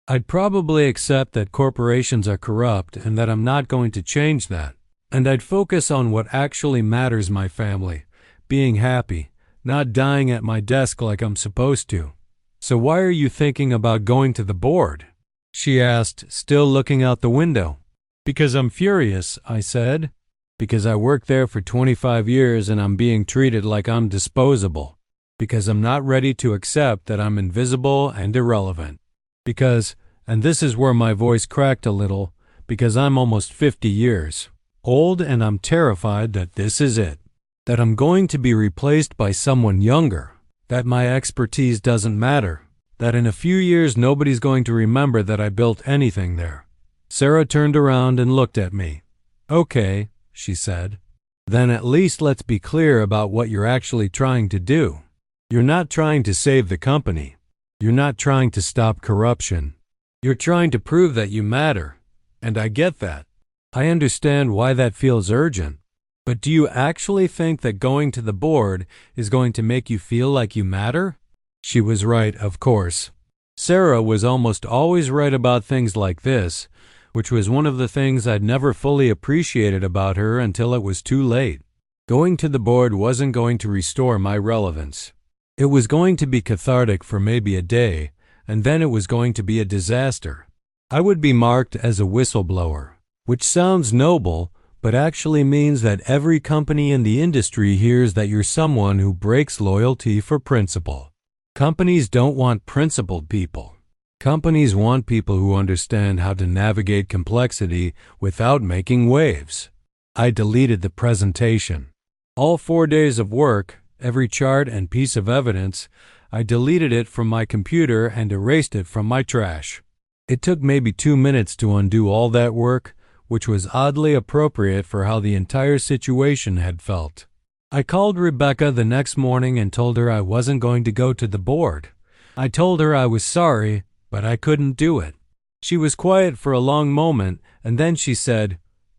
I'd probably accept that corporations are corrupt and that I'm not going to change that. And I'd focus on what actually matters, my family, being happy, not dying at my desk like I'm supposed to. So why are you thinking about going to the board? She asked, still looking out the window. Because I'm furious, I said. Because I worked there for 25 years and I'm being treated like I'm disposable. Because I'm not ready to accept that I'm invisible and irrelevant. Because, and this is where my voice cracked a little, because I'm almost 50 years old and I'm terrified that this is it. That I'm going to be replaced by someone younger. That my expertise doesn't matter. That in a few years nobody's going to remember that I built anything there. Sarah turned around and looked at me. Okay, she said. Then at least let's be clear about what you're actually trying to do. You're not trying to save the company. You're not trying to stop corruption. You're trying to prove that you matter. And I get that. I understand why that feels urgent. But do you actually think that going to the board is going to make you feel like you matter? She was right, of course. Sarah was almost always right about things like this, which was one of the things I'd never fully appreciated about her until it was too late. Going to the board wasn't going to restore my relevance. It was going to be cathartic for maybe a day, and then it was going to be a disaster. I would be marked as a whistleblower, which sounds noble, but actually means that every company in the industry hears that you're someone who breaks loyalty for principle. Companies don't want principled people. Companies want people who understand how to navigate complexity without making waves. I deleted the presentation. All 4 days of work, every chart and piece of evidence, I deleted it from my computer and erased it from my trash. It took maybe 2 minutes to undo all that work, which was oddly appropriate for how the entire situation had felt. I called Rebecca the next morning and told her I wasn't going to go to the board. I told her I was sorry, but I couldn't do it. She was quiet for a long moment, and then she said,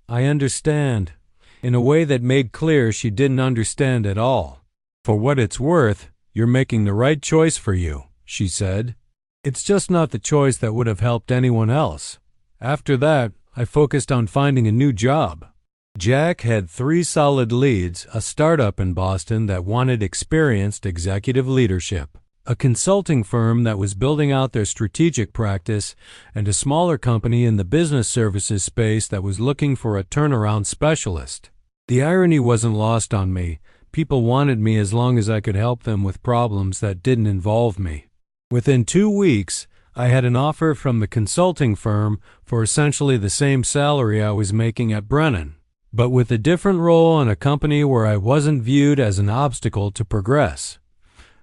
"I understand," in a way that made clear she didn't understand at all. "For what it's worth, you're making the right choice for you," she said. "It's just not the choice that would have helped anyone else." After that, I focused on finding a new job. Jack had 3 solid leads, a startup in Boston that wanted experienced executive leadership, a consulting firm that was building out their strategic practice, and a smaller company in the business services space that was looking for a turnaround specialist. The irony wasn't lost on me. People wanted me as long as I could help them with problems that didn't involve me. Within 2 weeks, I had an offer from the consulting firm for essentially the same salary I was making at Brennan, but with a different role in a company where I wasn't viewed as an obstacle to progress.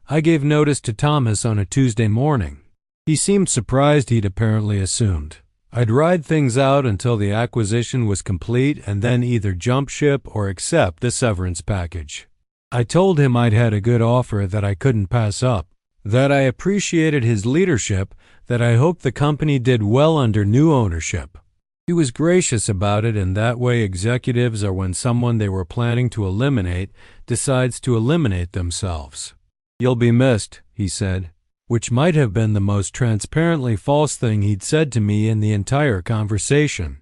I gave notice to Thomas on a Tuesday morning. He seemed surprised, he'd apparently assumed. I'd ride things out until the acquisition was complete and then either jump ship or accept the severance package. I told him I'd had a good offer that I couldn't pass up, that I appreciated his leadership, that I hoped the company did well under new ownership. He was gracious about it, and that way executives are when someone they were planning to eliminate decides to eliminate themselves. "You'll be missed," he said, which might have been the most transparently false thing he'd said to me in the entire conversation.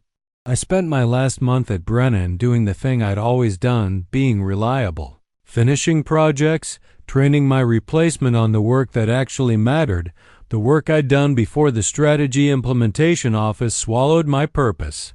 I spent my last month at Brennan doing the thing I'd always done, being reliable, finishing projects, training my replacement on the work that actually mattered, the work I'd done before the strategy implementation office swallowed my purpose.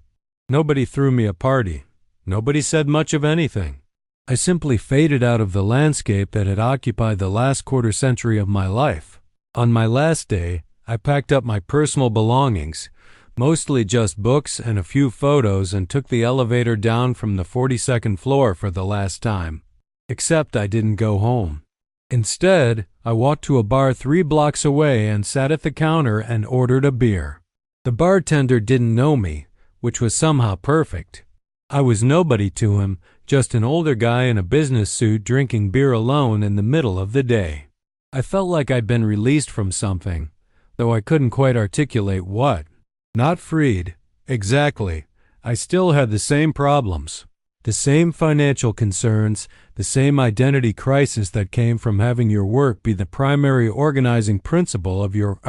Nobody threw me a party. Nobody said much of anything. I simply faded out of the landscape that had occupied the last quarter century of my life. On my last day, I packed up my personal belongings, mostly just books and a few photos, and took the elevator down from the 42nd floor for the last time. Except I didn't go home. Instead, I walked to a bar 3 blocks away and sat at the counter and ordered a beer. The bartender didn't know me, which was somehow perfect. I was nobody to him, just an older guy in a business suit drinking beer alone in the middle of the day. I felt like I'd been released from something, though I couldn't quite articulate what. Not freed. Exactly. I still had the same problems. The same financial concerns, the same identity crisis that came from having your work be the primary organizing principle of your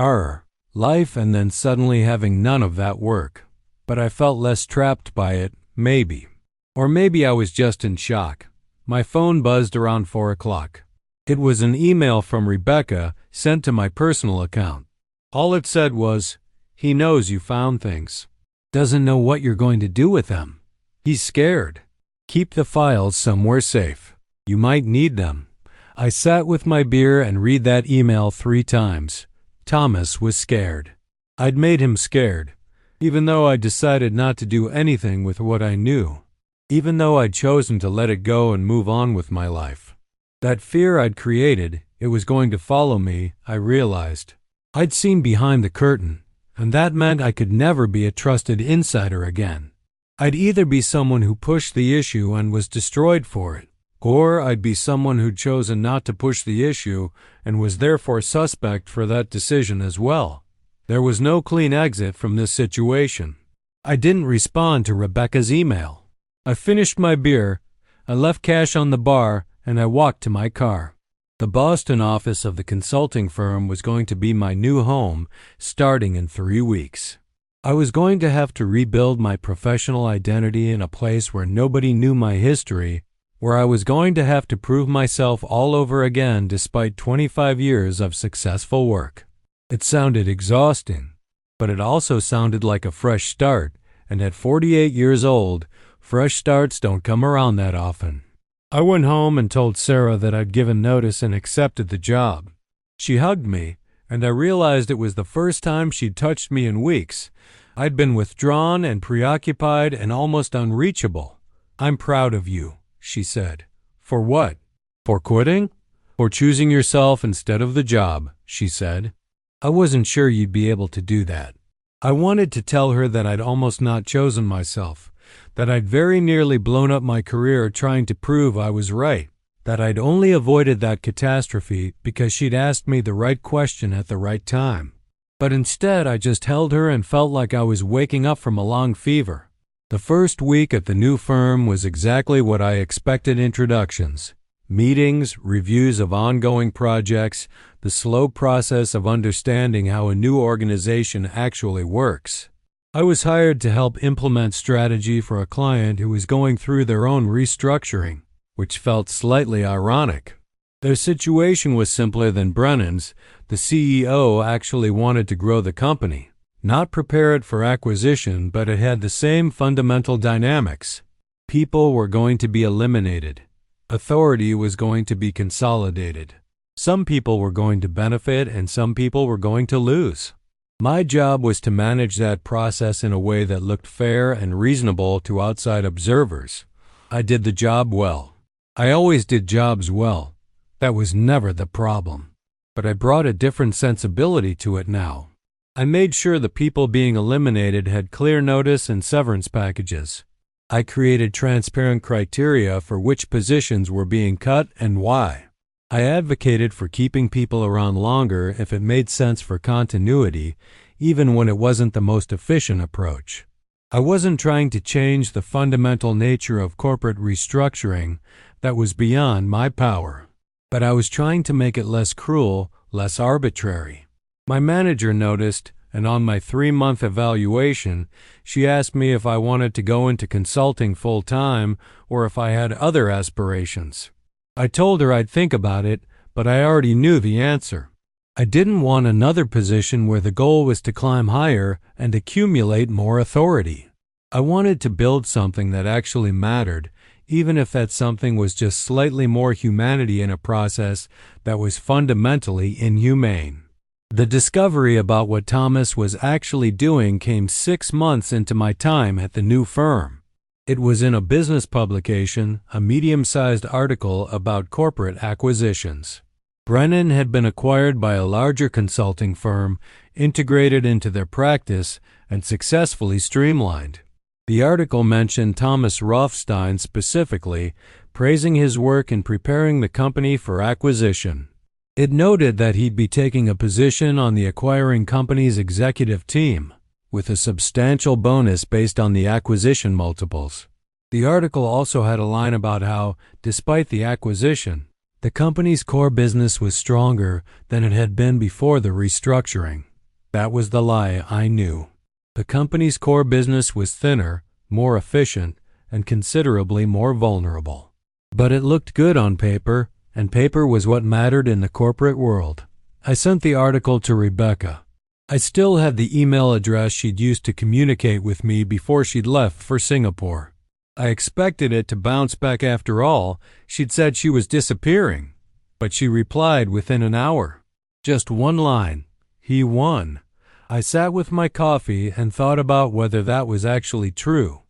life and then suddenly having none of that work. But I felt less trapped by it, maybe. Or maybe I was just in shock. My phone buzzed around 4 o'clock. It was an email from Rebecca sent to my personal account. All it said was, "He knows you found things. Doesn't know what you're going to do with them. He's scared. Keep the files somewhere safe. You might need them." I sat with my beer and read that email 3 times. Thomas was scared. I'd made him scared, even though I decided not to do anything with what I knew, even though I'd chosen to let it go and move on with my life. That fear I'd created, it was going to follow me, I realized. I'd seen behind the curtain, and that meant I could never be a trusted insider again. I'd either be someone who pushed the issue and was destroyed for it, or I'd be someone who'd chosen not to push the issue and was therefore suspect for that decision as well. There was no clean exit from this situation. I didn't respond to Rebecca's email. I finished my beer, I left cash on the bar, and I walked to my car. The Boston office of the consulting firm was going to be my new home starting in 3 weeks. I was going to have to rebuild my professional identity in a place where nobody knew my history, where I was going to have to prove myself all over again despite 25 years of successful work. It sounded exhausting, but it also sounded like a fresh start, and at 48 years old, fresh starts don't come around that often. I went home and told Sarah that I'd given notice and accepted the job. She hugged me, and I realized it was the first time she'd touched me in weeks. I'd been withdrawn and preoccupied and almost unreachable. "I'm proud of you," she said. "For what? For quitting? For choosing yourself instead of the job," she said. I wasn't sure you'd be able to do that. I wanted to tell her that I'd almost not chosen myself, that I'd very nearly blown up my career trying to prove I was right, that I'd only avoided that catastrophe because she'd asked me the right question at the right time. But instead, I just held her and felt like I was waking up from a long fever. The first week at the new firm was exactly what I expected: introductions, meetings, reviews of ongoing projects, the slow process of understanding how a new organization actually works. I was hired to help implement strategy for a client who was going through their own restructuring, which felt slightly ironic. Their situation was simpler than Brennan's. The CEO actually wanted to grow the company, not prepare it for acquisition, but it had the same fundamental dynamics. People were going to be eliminated. Authority was going to be consolidated. Some people were going to benefit and some people were going to lose. My job was to manage that process in a way that looked fair and reasonable to outside observers. I did the job well. I always did jobs well. That was never the problem. But I brought a different sensibility to it now. I made sure the people being eliminated had clear notice and severance packages. I created transparent criteria for which positions were being cut and why. I advocated for keeping people around longer if it made sense for continuity, even when it wasn't the most efficient approach. I wasn't trying to change the fundamental nature of corporate restructuring. That was beyond my power. But I was trying to make it less cruel, less arbitrary. My manager noticed, and on my 3-month evaluation, she asked me if I wanted to go into consulting full-time or if I had other aspirations. I told her I'd think about it, but I already knew the answer. I didn't want another position where the goal was to climb higher and accumulate more authority. I wanted to build something that actually mattered, even if that something was just slightly more humanity in a process that was fundamentally inhumane. The discovery about what Thomas was actually doing came 6 months into my time at the new firm. It was in a business publication, a medium-sized article about corporate acquisitions. Brennan had been acquired by a larger consulting firm, integrated into their practice, and successfully streamlined. The article mentioned Thomas Rothstein specifically, praising his work in preparing the company for acquisition. It noted that he'd be taking a position on the acquiring company's executive team, with a substantial bonus based on the acquisition multiples. The article also had a line about how, despite the acquisition, the company's core business was stronger than it had been before the restructuring. That was the lie I knew. The company's core business was thinner, more efficient, and considerably more vulnerable. But it looked good on paper, and paper was what mattered in the corporate world. I sent the article to Rebecca. I still had the email address she'd used to communicate with me before she'd left for Singapore. I expected it to bounce back after all. She'd said she was disappearing, but she replied within an hour. Just one line. He won. I sat with my coffee and thought about whether that was actually true.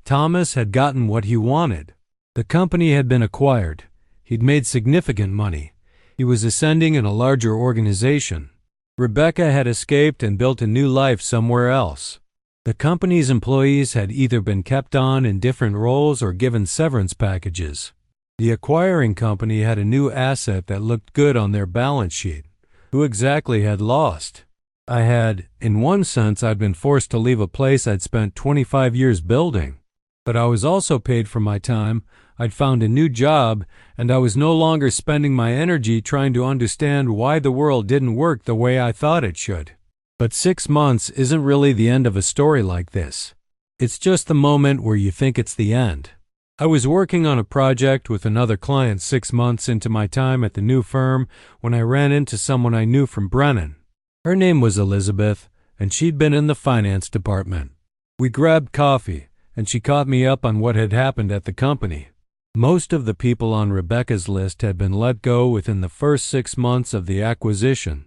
Thomas had gotten what he wanted. The company had been acquired. He'd made significant money. He was ascending in a larger organization. Rebecca had escaped and built a new life somewhere else. The company's employees had either been kept on in different roles or given severance packages. The acquiring company had a new asset that looked good on their balance sheet. Who exactly had lost? I had, in one sense, I'd been forced to leave a place I'd spent 25 years building. But I was also paid for my time. I'd found a new job, and I was no longer spending my energy trying to understand why the world didn't work the way I thought it should. But 6 months isn't really the end of a story like this. It's just the moment where you think it's the end. I was working on a project with another client 6 months into my time at the new firm when I ran into someone I knew from Brennan. Her name was Elizabeth, and she'd been in the finance department. We grabbed coffee, and she caught me up on what had happened at the company. Most of the people on Rebecca's list had been let go within the first 6 months of the acquisition.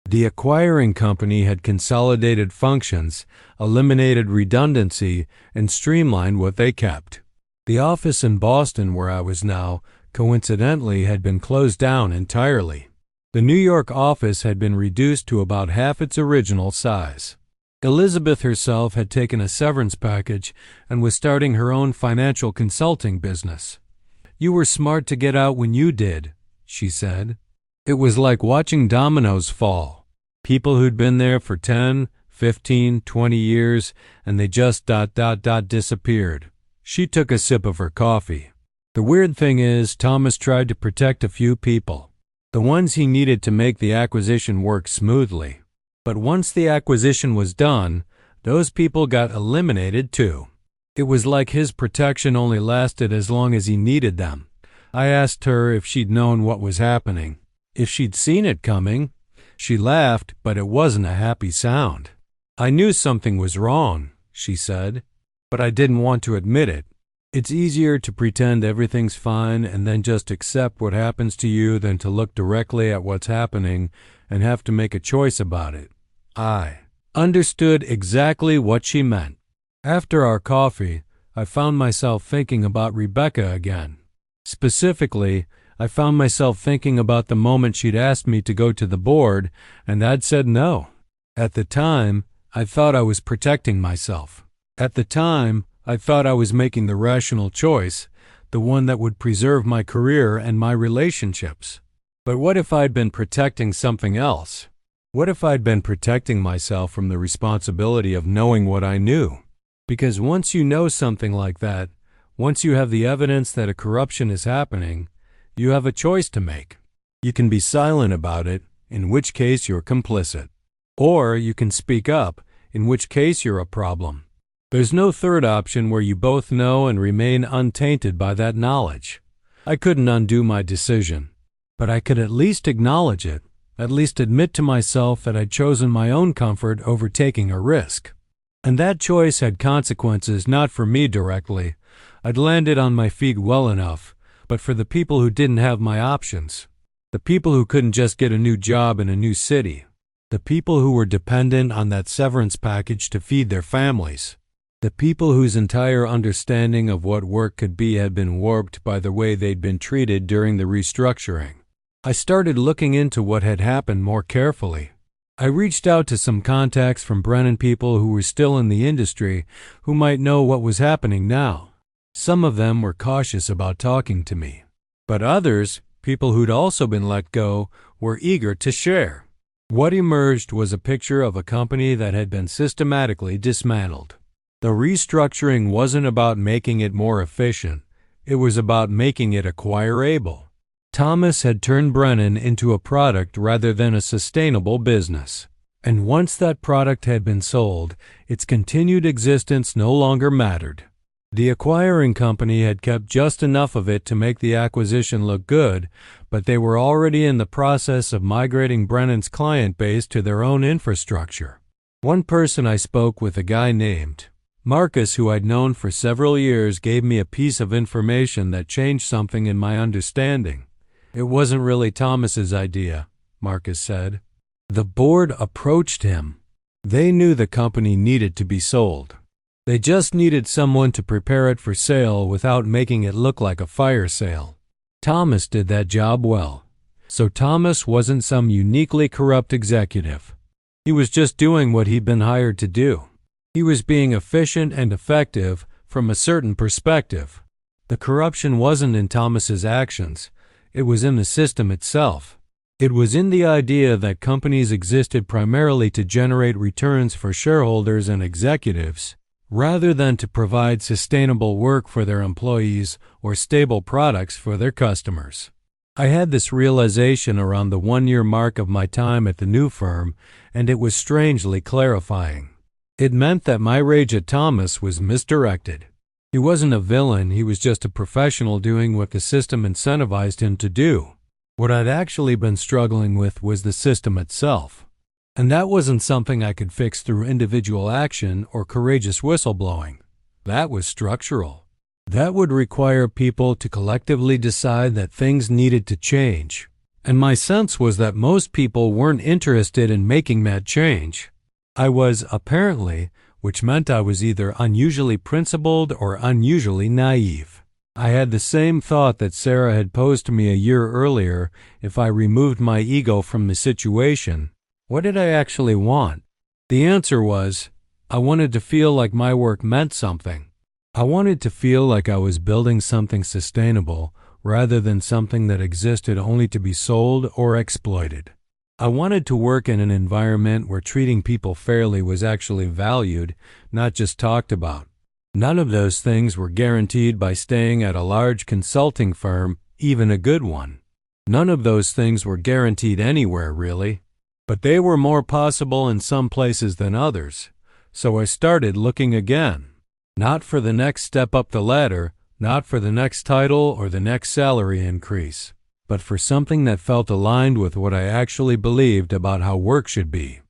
The acquiring company had consolidated functions, eliminated redundancy, and streamlined what they kept. The office in Boston, where I was now, coincidentally had been closed down entirely. The New York office had been reduced to about half its original size. Elizabeth herself had taken a severance package and was starting her own financial consulting business. "You were smart to get out when you did," she said. It was like watching dominoes fall. People who'd been there for 10, 15, 20 years, and they just disappeared. She took a sip of her coffee. The weird thing is, Thomas tried to protect a few people, the ones he needed to make the acquisition work smoothly. But once the acquisition was done, those people got eliminated too. It was like his protection only lasted as long as he needed them. I asked her if she'd known what was happening, if she'd seen it coming. She laughed, but it wasn't a happy sound. "I knew something was wrong," she said, "but I didn't want to admit it. It's easier to pretend everything's fine and then just accept what happens to you than to look directly at what's happening and have to make a choice about it." I understood exactly what she meant. After our coffee, I found myself thinking about Rebecca again. Specifically, I found myself thinking about the moment she'd asked me to go to the board and I'd said no. At the time, I thought I was protecting myself. At the time, I thought I was making the rational choice, the one that would preserve my career and my relationships. But what if I'd been protecting something else? What if I'd been protecting myself from the responsibility of knowing what I knew? Because once you know something like that, once you have the evidence that a corruption is happening, you have a choice to make. You can be silent about it, in which case you're complicit. Or you can speak up, in which case you're a problem. There's no third option where you both know and remain untainted by that knowledge. I couldn't undo my decision, but I could at least acknowledge it, at least admit to myself that I'd chosen my own comfort over taking a risk. And that choice had consequences not for me directly. I'd landed on my feet well enough, but for the people who didn't have my options. The people who couldn't just get a new job in a new city. The people who were dependent on that severance package to feed their families. The people whose entire understanding of what work could be had been warped by the way they'd been treated during the restructuring. I started looking into what had happened more carefully. I reached out to some contacts from Brennan people who were still in the industry who might know what was happening now. Some of them were cautious about talking to me, but others, people who'd also been let go, were eager to share. What emerged was a picture of a company that had been systematically dismantled. The restructuring wasn't about making it more efficient. It was about making it acquirable. Thomas had turned Brennan into a product rather than a sustainable business. And once that product had been sold, its continued existence no longer mattered. The acquiring company had kept just enough of it to make the acquisition look good, but they were already in the process of migrating Brennan's client base to their own infrastructure. One person I spoke with, a guy named Marcus, who I'd known for several years, gave me a piece of information that changed something in my understanding. It wasn't really Thomas's idea, Marcus said. The board approached him. They knew the company needed to be sold. They just needed someone to prepare it for sale without making it look like a fire sale. Thomas did that job well. So Thomas wasn't some uniquely corrupt executive. He was just doing what he'd been hired to do. He was being efficient and effective from a certain perspective. The corruption wasn't in Thomas's actions. It was in the system itself. It was in the idea that companies existed primarily to generate returns for shareholders and executives, rather than to provide sustainable work for their employees or stable products for their customers. I had this realization around the 1-year mark of my time at the new firm, and it was strangely clarifying. It meant that my rage at Thomas was misdirected. He wasn't a villain, he was just a professional doing what the system incentivized him to do. What I'd actually been struggling with was the system itself. And that wasn't something I could fix through individual action or courageous whistleblowing. That was structural. That would require people to collectively decide that things needed to change. And my sense was that most people weren't interested in making that change. I was, apparently, which meant I was either unusually principled or unusually naive. I had the same thought that Sarah had posed to me a year earlier. If I removed my ego from the situation, what did I actually want? The answer was, I wanted to feel like my work meant something. I wanted to feel like I was building something sustainable rather than something that existed only to be sold or exploited. I wanted to work in an environment where treating people fairly was actually valued, not just talked about. None of those things were guaranteed by staying at a large consulting firm, even a good one. None of those things were guaranteed anywhere, really. But they were more possible in some places than others, so I started looking again. Not for the next step up the ladder, not for the next title or the next salary increase, but for something that felt aligned with what I actually believed about how work should be.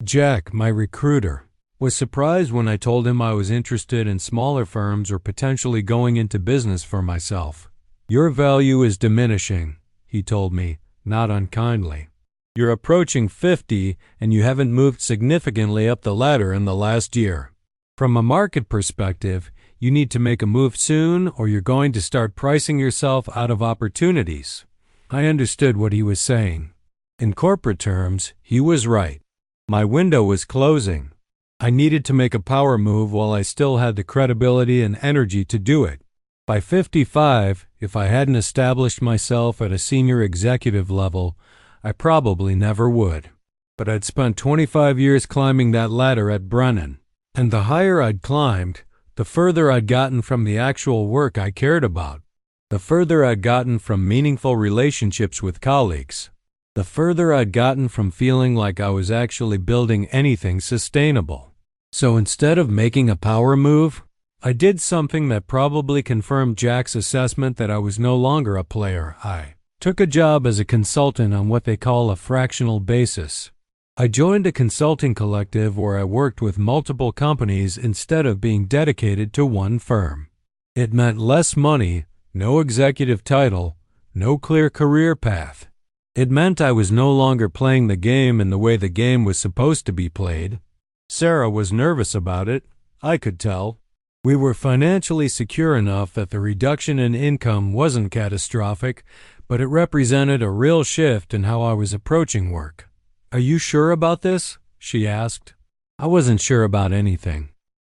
Jack, my recruiter, was surprised when I told him I was interested in smaller firms or potentially going into business for myself. Your value is diminishing, he told me, not unkindly. You're approaching 50 and you haven't moved significantly up the ladder in the last year. From a market perspective, you need to make a move soon or you're going to start pricing yourself out of opportunities. I understood what he was saying. In corporate terms, he was right. My window was closing. I needed to make a power move while I still had the credibility and energy to do it. By 55, if I hadn't established myself at a senior executive level, I probably never would. But I'd spent 25 years climbing that ladder at Brennan. And the higher I'd climbed, the further I'd gotten from the actual work I cared about. The further I'd gotten from meaningful relationships with colleagues. The further I'd gotten from feeling like I was actually building anything sustainable. So instead of making a power move, I did something that probably confirmed Jack's assessment that I was no longer a player. I took a job as a consultant on what they call a fractional basis. I joined a consulting collective where I worked with multiple companies instead of being dedicated to one firm. It meant less money, no executive title, no clear career path. It meant I was no longer playing the game in the way the game was supposed to be played. Sarah was nervous about it, I could tell. We were financially secure enough that the reduction in income wasn't catastrophic, but it represented a real shift in how I was approaching work. Are you sure about this? She asked. I wasn't sure about anything,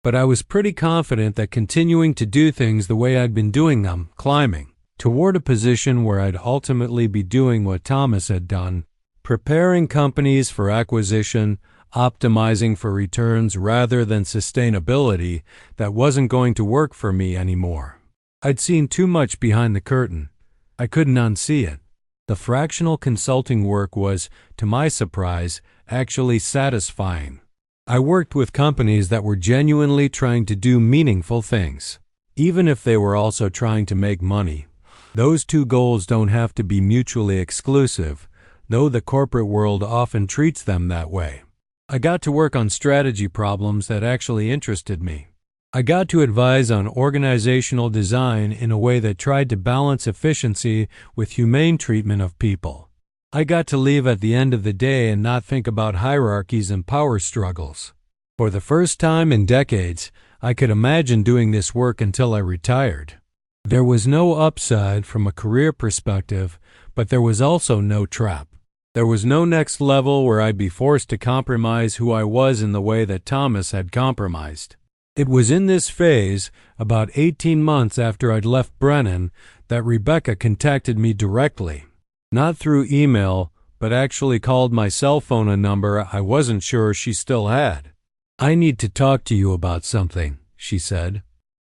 but I was pretty confident that continuing to do things the way I'd been doing them, climbing, toward a position where I'd ultimately be doing what Thomas had done, preparing companies for acquisition, optimizing for returns rather than sustainability, that wasn't going to work for me anymore. I'd seen too much behind the curtain. I couldn't unsee it. The fractional consulting work was, to my surprise, actually satisfying. I worked with companies that were genuinely trying to do meaningful things, even if they were also trying to make money. Those two goals don't have to be mutually exclusive, though the corporate world often treats them that way. I got to work on strategy problems that actually interested me. I got to advise on organizational design in a way that tried to balance efficiency with humane treatment of people. I got to leave at the end of the day and not think about hierarchies and power struggles. For the first time in decades, I could imagine doing this work until I retired. There was no upside from a career perspective, but there was also no trap. There was no next level where I'd be forced to compromise who I was in the way that Thomas had compromised. It was in this phase, about 18 months after I'd left Brennan, that Rebecca contacted me directly. Not through email, but actually called my cell phone a number I wasn't sure she still had. "I need to talk to you about something," she said.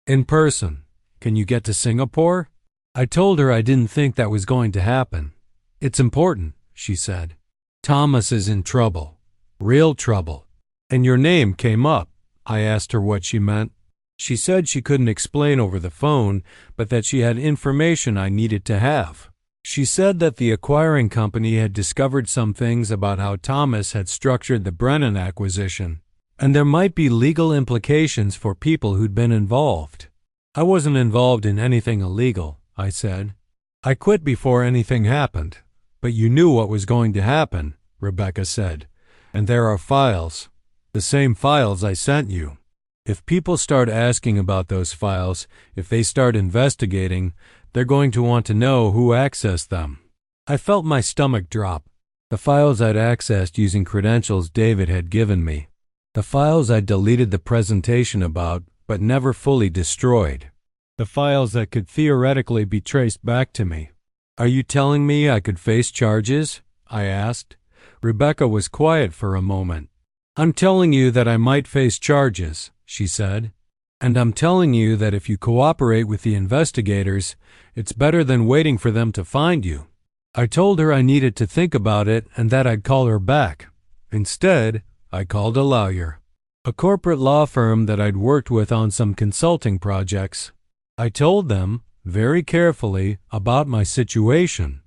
"In person. Can you get to Singapore?" I told her I didn't think that was going to happen. "It's important," she said. "Thomas is in trouble. Real trouble." "And your name came up." I asked her what she meant. She said she couldn't explain over the phone, but that she had information I needed to have. She said that the acquiring company had discovered some things about how Thomas had structured the Brennan acquisition, and there might be legal implications for people who'd been involved. "I wasn't involved in anything illegal," I said. "I quit before anything happened." "But you knew what was going to happen," Rebecca said. "And there are files. The same files I sent you. If people start asking about those files, if they start investigating, they're going to want to know who accessed them." I felt my stomach drop. The files I'd accessed using credentials David had given me. The files I'd deleted the presentation about, but never fully destroyed. The files that could theoretically be traced back to me. "Are you telling me I could face charges?" I asked. Rebecca was quiet for a moment. "I'm telling you that I might face charges," she said. "And I'm telling you that if you cooperate with the investigators, it's better than waiting for them to find you." I told her I needed to think about it and that I'd call her back. Instead, I called a lawyer, a corporate law firm that I'd worked with on some consulting projects. I told them, very carefully, about my situation.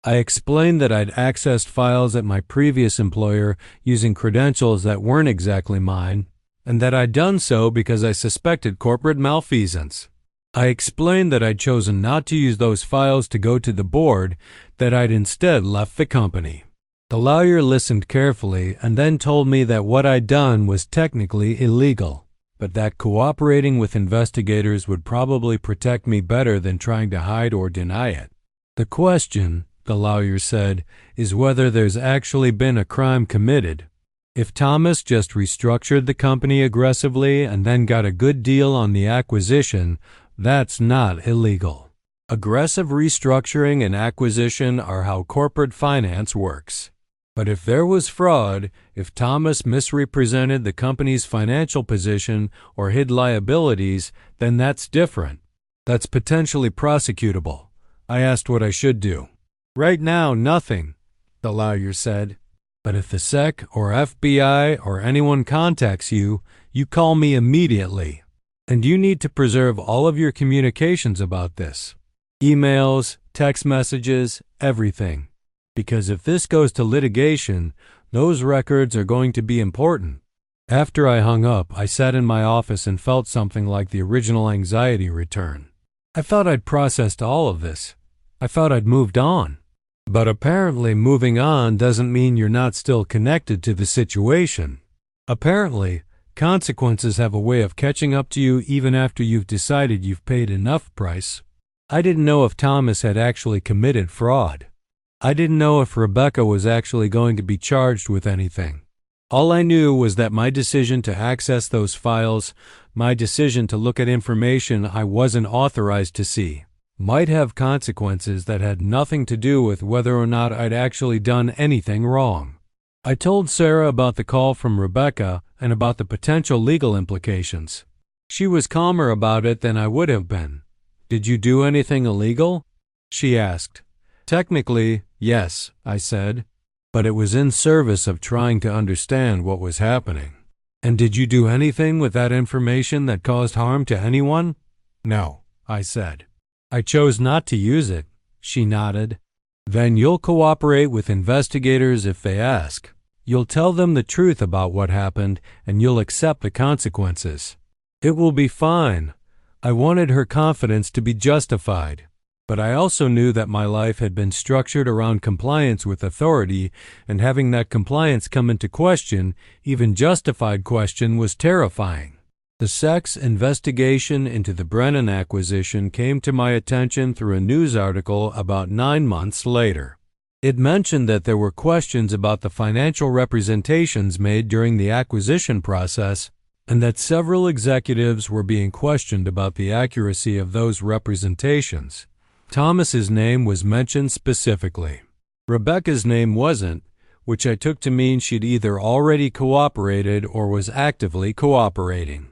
I explained that I'd accessed files at my previous employer using credentials that weren't exactly mine, and that I'd done so because I suspected corporate malfeasance. I explained that I'd chosen not to use those files to go to the board, that I'd instead left the company. The lawyer listened carefully and then told me that what I'd done was technically illegal, but that cooperating with investigators would probably protect me better than trying to hide or deny it. "The question," the lawyer said, "is whether there's actually been a crime committed. If Thomas just restructured the company aggressively and then got a good deal on the acquisition, that's not illegal. Aggressive restructuring and acquisition are how corporate finance works. But if there was fraud, if Thomas misrepresented the company's financial position or hid liabilities, then that's different. That's potentially prosecutable." I asked what I should do. "Right now, nothing," the lawyer said. "But if the SEC or FBI or anyone contacts you, you call me immediately. And you need to preserve all of your communications about this. Emails, text messages, everything. Because if this goes to litigation, those records are going to be important." After I hung up, I sat in my office and felt something like the original anxiety return. I thought I'd processed all of this. I thought I'd moved on. But apparently moving on doesn't mean you're not still connected to the situation. Apparently, consequences have a way of catching up to you even after you've decided you've paid enough price. I didn't know if Thomas had actually committed fraud. I didn't know if Rebecca was actually going to be charged with anything. All I knew was that my decision to access those files, my decision to look at information I wasn't authorized to see, might have consequences that had nothing to do with whether or not I'd actually done anything wrong. I told Sarah about the call from Rebecca and about the potential legal implications. She was calmer about it than I would have been. "Did you do anything illegal?" she asked. "Technically, yes," I said, "but it was in service of trying to understand what was happening." "And did you do anything with that information that caused harm to anyone?" "No," I said. "I chose not to use it," she nodded. "Then you'll cooperate with investigators if they ask. You'll tell them the truth about what happened, and you'll accept the consequences. It will be fine." I wanted her confidence to be justified, but I also knew that my life had been structured around compliance with authority, and having that compliance come into question, even justified question, was terrifying. The sex investigation into the Brennan acquisition came to my attention through a news article about 9 months later. It mentioned that there were questions about the financial representations made during the acquisition process, and that several executives were being questioned about the accuracy of those representations. Thomas's name was mentioned specifically. Rebecca's name wasn't, which I took to mean she'd either already cooperated or was actively cooperating.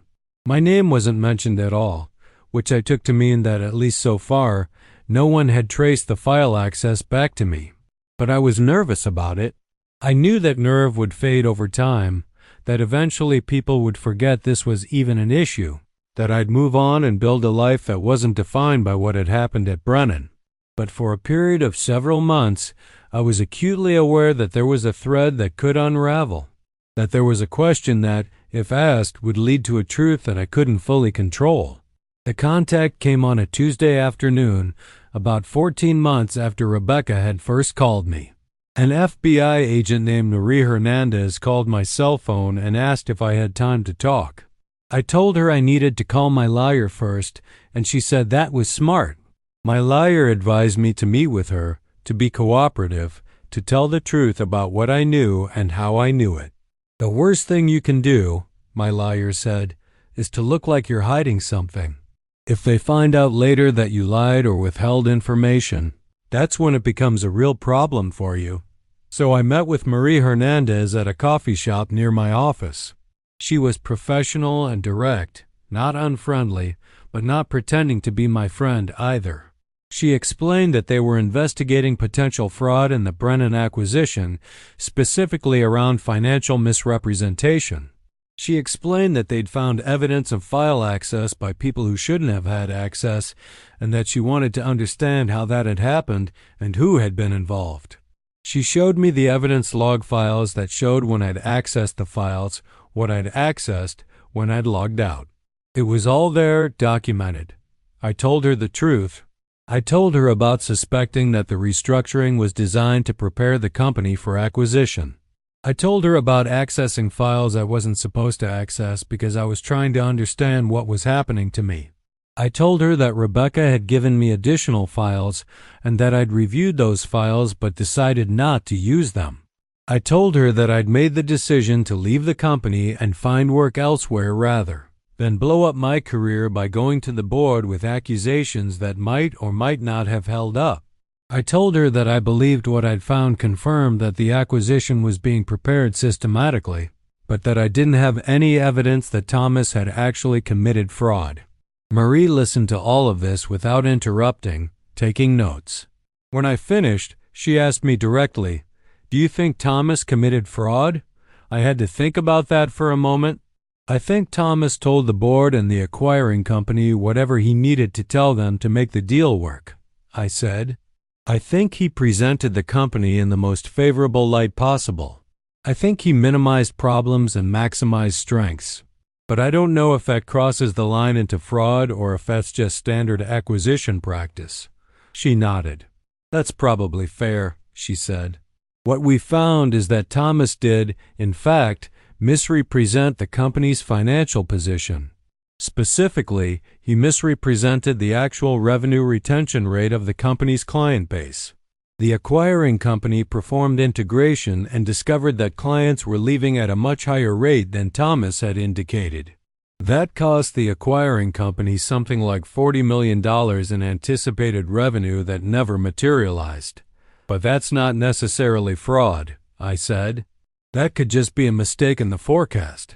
My name wasn't mentioned at all, which I took to mean that, at least so far, no one had traced the file access back to me. But I was nervous about it. I knew that nerve would fade over time, that eventually people would forget this was even an issue, that I'd move on and build a life that wasn't defined by what had happened at Brennan. But for a period of several months, I was acutely aware that there was a thread that could unravel, that there was a question that, if asked, would lead to a truth that I couldn't fully control. The contact came on a Tuesday afternoon, about 14 months after Rebecca had first called me. An FBI agent named Marie Hernandez called my cell phone and asked if I had time to talk. I told her I needed to call my lawyer first, and she said that was smart. My lawyer advised me to meet with her, to be cooperative, to tell the truth about what I knew and how I knew it. "The worst thing you can do," my lawyer said, "is to look like you're hiding something. If they find out later that you lied or withheld information, that's when it becomes a real problem for you." So I met with Marie Hernandez at a coffee shop near my office. She was professional and direct, not unfriendly, but not pretending to be my friend either. She explained that they were investigating potential fraud in the Brennan acquisition, specifically around financial misrepresentation. She explained that they'd found evidence of file access by people who shouldn't have had access, and that she wanted to understand how that had happened and who had been involved. She showed me the evidence log files that showed when I'd accessed the files, what I'd accessed, when I'd logged out. It was all there, documented. I told her the truth. I told her about suspecting that the restructuring was designed to prepare the company for acquisition. I told her about accessing files I wasn't supposed to access because I was trying to understand what was happening to me. I told her that Rebecca had given me additional files and that I'd reviewed those files but decided not to use them. I told her that I'd made the decision to leave the company and find work elsewhere rather than blow up my career by going to the board with accusations that might or might not have held up. I told her that I believed what I'd found confirmed that the acquisition was being prepared systematically, but that I didn't have any evidence that Thomas had actually committed fraud. Marie listened to all of this without interrupting, taking notes. When I finished, she asked me directly, "Do you think Thomas committed fraud?" I had to think about that for a moment. "I think Thomas told the board and the acquiring company whatever he needed to tell them to make the deal work," I said. "I think he presented the company in the most favorable light possible. I think he minimized problems and maximized strengths. But I don't know if that crosses the line into fraud or if that's just standard acquisition practice." She nodded. "That's probably fair," she said. "What we found is that Thomas did, in fact, misrepresent the company's financial position. Specifically, he misrepresented the actual revenue retention rate of the company's client base. The acquiring company performed integration and discovered that clients were leaving at a much higher rate than Thomas had indicated. That cost the acquiring company something like $40 million in anticipated revenue that never materialized. But that's not necessarily fraud," I said. That could just be a mistake in the forecast.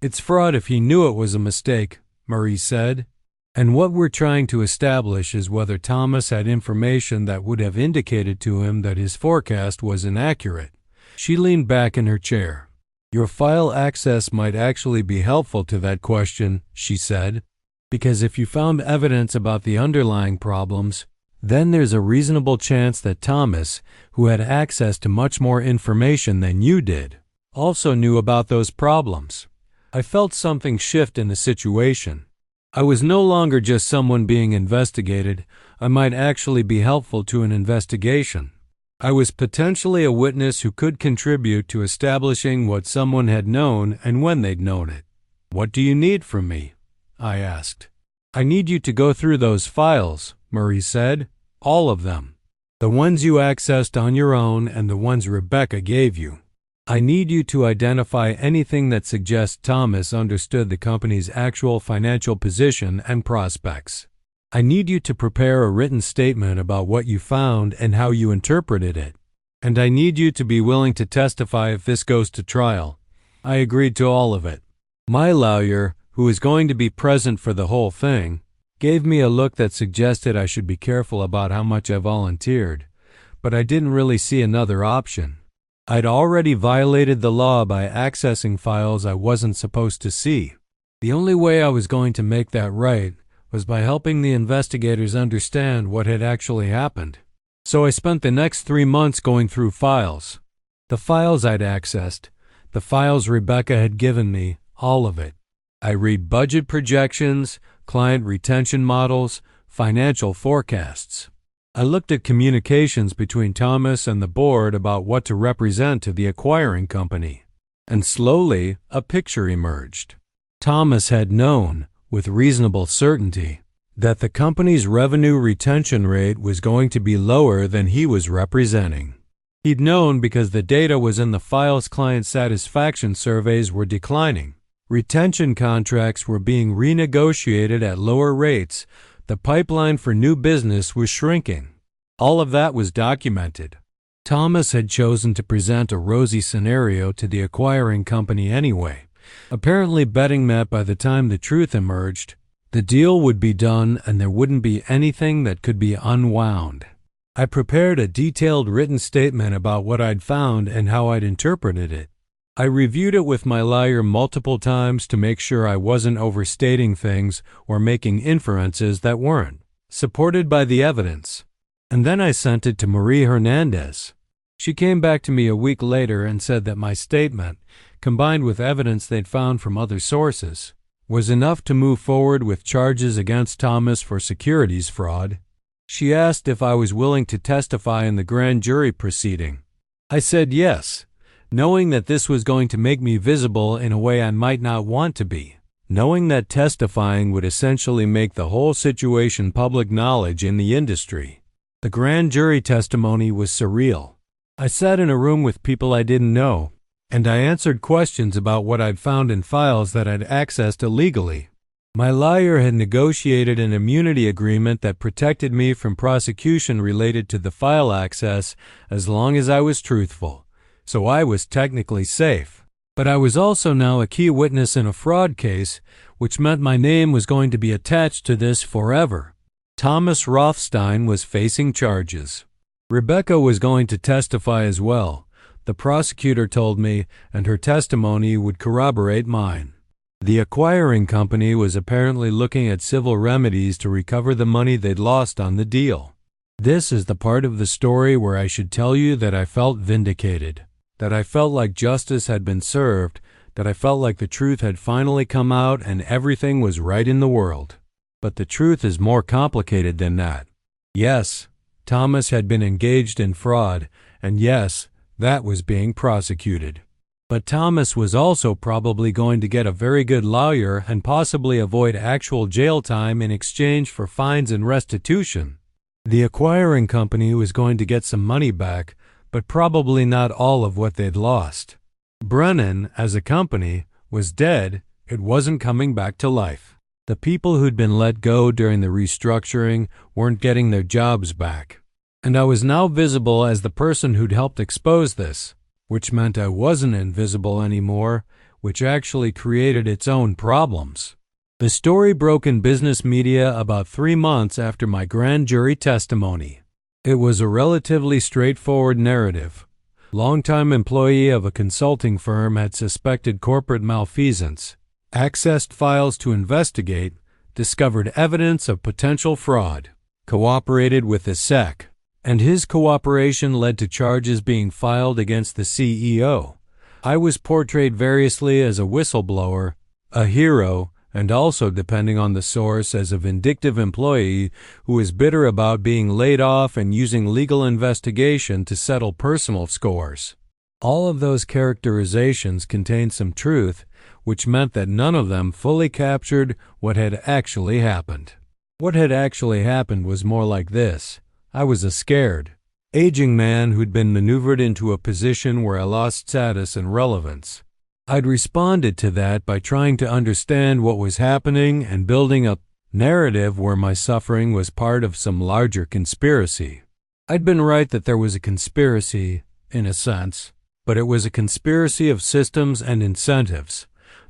It's fraud if he knew it was a mistake, Marie said. And what we're trying to establish is whether Thomas had information that would have indicated to him that his forecast was inaccurate. She leaned back in her chair. Your file access might actually be helpful to that question, she said, because if you found evidence about the underlying problems, then there's a reasonable chance that Thomas, who had access to much more information than you did, also knew about those problems. I felt something shift in the situation. I was no longer just someone being investigated. I might actually be helpful to an investigation. I was potentially a witness who could contribute to establishing what someone had known and when they'd known it. What do you need from me? I asked. I need you to go through those files, Marie said. All of them. The ones you accessed on your own and the ones Rebecca gave you. I need you to identify anything that suggests Thomas understood the company's actual financial position and prospects. I need you to prepare a written statement about what you found and how you interpreted it. And I need you to be willing to testify if this goes to trial. I agreed to all of it. My lawyer, who is going to be present for the whole thing, gave me a look that suggested I should be careful about how much I volunteered, but I didn't really see another option. I'd already violated the law by accessing files I wasn't supposed to see. The only way I was going to make that right was by helping the investigators understand what had actually happened. So I spent the next 3 months going through files. The files I'd accessed, the files Rebecca had given me, all of it. I read budget projections, client retention models, financial forecasts. I looked at communications between Thomas and the board about what to represent to the acquiring company. And slowly, a picture emerged. Thomas had known, with reasonable certainty, that the company's revenue retention rate was going to be lower than he was representing. He'd known because the data was in the files client satisfaction surveys were declining. Retention contracts were being renegotiated at lower rates. The pipeline for new business was shrinking. All of that was documented. Thomas had chosen to present a rosy scenario to the acquiring company anyway, apparently betting that by the time the truth emerged, the deal would be done and there wouldn't be anything that could be unwound. I prepared a detailed written statement about what I'd found and how I'd interpreted it. I reviewed it with my lawyer multiple times to make sure I wasn't overstating things or making inferences that weren't, supported by the evidence. And then I sent it to Marie Hernandez. She came back to me a week later and said that my statement, combined with evidence they'd found from other sources, was enough to move forward with charges against Thomas for securities fraud. She asked if I was willing to testify in the grand jury proceeding. I said yes, knowing that this was going to make me visible in a way I might not want to be, knowing that testifying would essentially make the whole situation public knowledge in the industry. The grand jury testimony was surreal. I sat in a room with people I didn't know, and I answered questions about what I'd found in files that I'd accessed illegally. My lawyer had negotiated an immunity agreement that protected me from prosecution related to the file access as long as I was truthful. So I was technically safe. But I was also now a key witness in a fraud case, which meant my name was going to be attached to this forever. Thomas Rothstein was facing charges. Rebecca was going to testify as well, the prosecutor told me, and her testimony would corroborate mine. The acquiring company was apparently looking at civil remedies to recover the money they'd lost on the deal. This is the part of the story where I should tell you that I felt vindicated, that I felt like justice had been served, that I felt like the truth had finally come out and everything was right in the world. But the truth is more complicated than that. Yes, Thomas had been engaged in fraud, and yes, that was being prosecuted. But Thomas was also probably going to get a very good lawyer and possibly avoid actual jail time in exchange for fines and restitution. The acquiring company was going to get some money back, but probably not all of what they'd lost. Brennan, as a company, was dead. It wasn't coming back to life. The people who'd been let go during the restructuring weren't getting their jobs back. And I was now visible as the person who'd helped expose this. which meant I wasn't invisible anymore, which actually created its own problems. The story broke in business media about 3 months after my grand jury testimony. It was a relatively straightforward narrative. Longtime employee of a consulting firm had suspected corporate malfeasance, accessed files to investigate, discovered evidence of potential fraud, cooperated with the SEC, and his cooperation led to charges being filed against the CEO. I was portrayed variously as a whistleblower, a hero, and also, depending on the source, as a vindictive employee who is bitter about being laid off and using legal investigation to settle personal scores. All of those characterizations contained some truth, which meant that none of them fully captured what had actually happened. What had actually happened was more like this. I was a scared, aging man who'd been maneuvered into a position where I lost status and relevance. I'd responded to that by trying to understand what was happening and building a narrative where my suffering was part of some larger conspiracy. I'd been right that there was a conspiracy, in a sense, but it was a conspiracy of systems and incentives,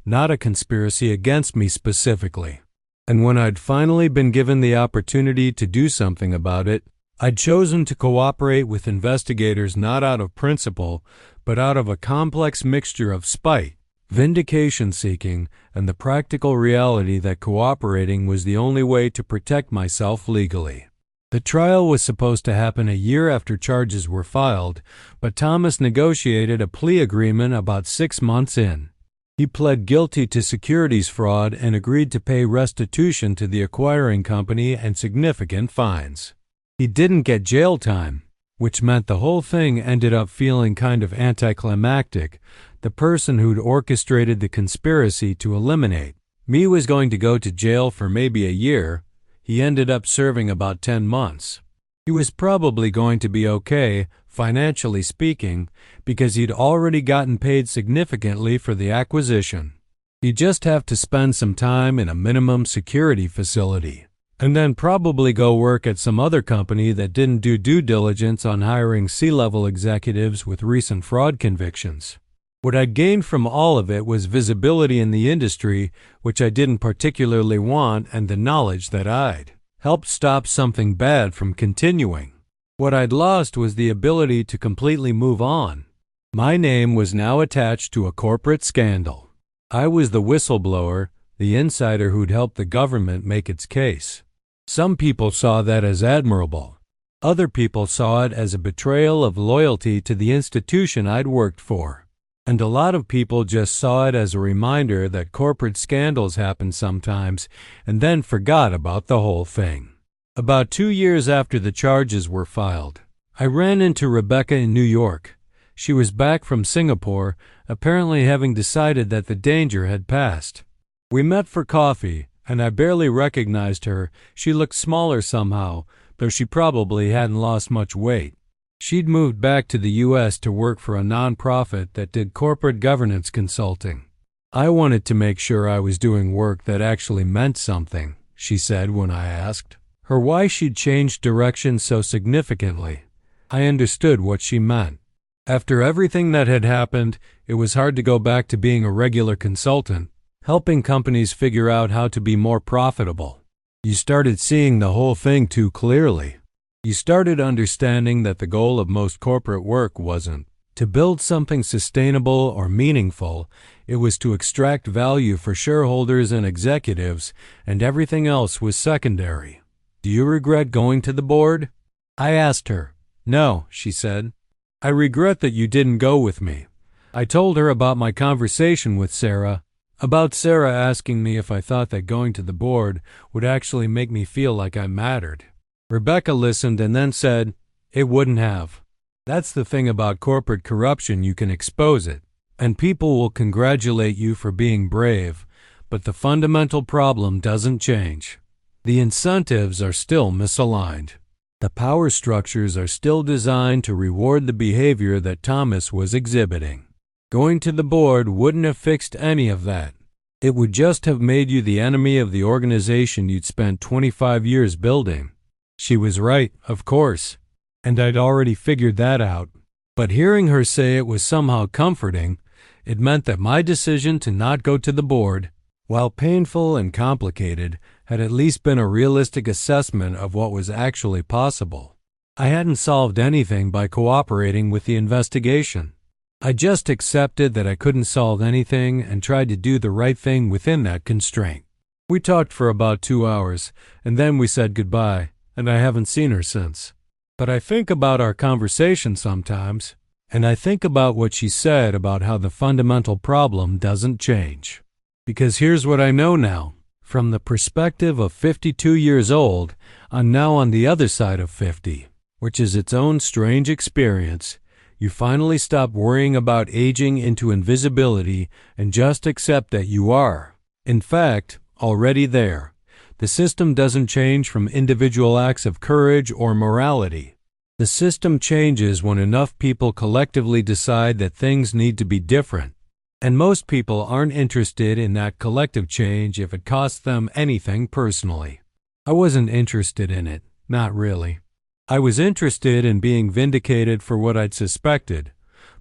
not a conspiracy against me specifically. And when I'd finally been given the opportunity to do something about it, I'd chosen to cooperate with investigators not out of principle, but out of a complex mixture of spite, vindication-seeking, and the practical reality that cooperating was the only way to protect myself legally. The trial was supposed to happen a year after charges were filed, but Thomas negotiated a plea agreement about 6 months in. He pled guilty to securities fraud and agreed to pay restitution to the acquiring company and significant fines. He didn't get jail time, which meant the whole thing ended up feeling kind of anticlimactic. The person who'd orchestrated the conspiracy to eliminate me was going to go to jail for maybe a year. He ended up serving about 10 months. He was probably going to be okay, financially speaking, because he'd already gotten paid significantly for the acquisition. He'd just have to spend some time in a minimum security facility, and then probably go work at some other company that didn't do due diligence on hiring C-level executives with recent fraud convictions. What I'd gained from all of it was visibility in the industry, which I didn't particularly want, and the knowledge that I'd helped stop something bad from continuing. What I'd lost was the ability to completely move on. My name was now attached to a corporate scandal. I was the whistleblower, the insider who'd helped the government make its case. Some people saw that as admirable. Other people saw it as a betrayal of loyalty to the institution I'd worked for. And a lot of people just saw it as a reminder that corporate scandals happen sometimes and then forgot about the whole thing. About 2 years after the charges were filed, I ran into Rebecca in New York. She was back from Singapore, apparently having decided that the danger had passed. We met for coffee, and I barely recognized her. She looked smaller somehow, though she probably hadn't lost much weight. She'd moved back to the U.S. to work for a nonprofit that did corporate governance consulting. I wanted to make sure I was doing work that actually meant something, she said when I asked her why she'd changed direction so significantly. I understood what she meant. After everything that had happened, it was hard to go back to being a regular consultant, helping companies figure out how to be more profitable. You started seeing the whole thing too clearly. You started understanding that the goal of most corporate work wasn't to build something sustainable or meaningful. It was to extract value for shareholders and executives, and everything else was secondary. Do you regret going to the board? I asked her. No, she said. I regret that you didn't go with me. I told her about my conversation with Sarah, about Sarah asking me if I thought that going to the board would actually make me feel like I mattered. Rebecca listened and then said, "It wouldn't have. That's the thing about corporate corruption, you can expose it, and people will congratulate you for being brave, but the fundamental problem doesn't change. The incentives are still misaligned. The power structures are still designed to reward the behavior that Thomas was exhibiting. Going to the board wouldn't have fixed any of that. It would just have made you the enemy of the organization you'd spent 25 years building." She was right, of course, and I'd already figured that out. But hearing her say it was somehow comforting. It meant that my decision to not go to the board, while painful and complicated, had at least been a realistic assessment of what was actually possible. I hadn't solved anything by cooperating with the investigation. I just accepted that I couldn't solve anything and tried to do the right thing within that constraint. We talked for about 2 hours, and then we said goodbye, and I haven't seen her since. But I think about our conversation sometimes, and I think about what she said about how the fundamental problem doesn't change. Because here's what I know now. From the perspective of 52 years old, I'm now on the other side of 50, which is its own strange experience. You finally stop worrying about aging into invisibility and just accept that you are, in fact, already there. The system doesn't change from individual acts of courage or morality. The system changes when enough people collectively decide that things need to be different. And most people aren't interested in that collective change if it costs them anything personally. I wasn't interested in it, not really. I was interested in being vindicated for what I'd suspected,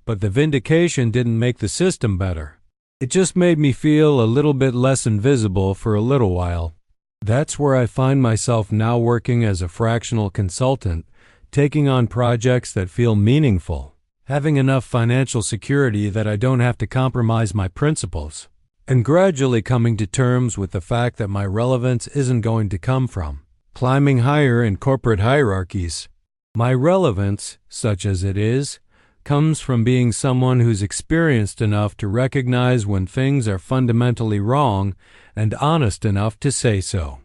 but the vindication didn't make the system better. It just made me feel a little bit less invisible for a little while. That's where I find myself now working as a fractional consultant, taking on projects that feel meaningful, having enough financial security that I don't have to compromise my principles, and gradually coming to terms with the fact that my relevance isn't going to come from climbing higher in corporate hierarchies. My relevance, such as it is, comes from being someone who's experienced enough to recognize when things are fundamentally wrong and honest enough to say so.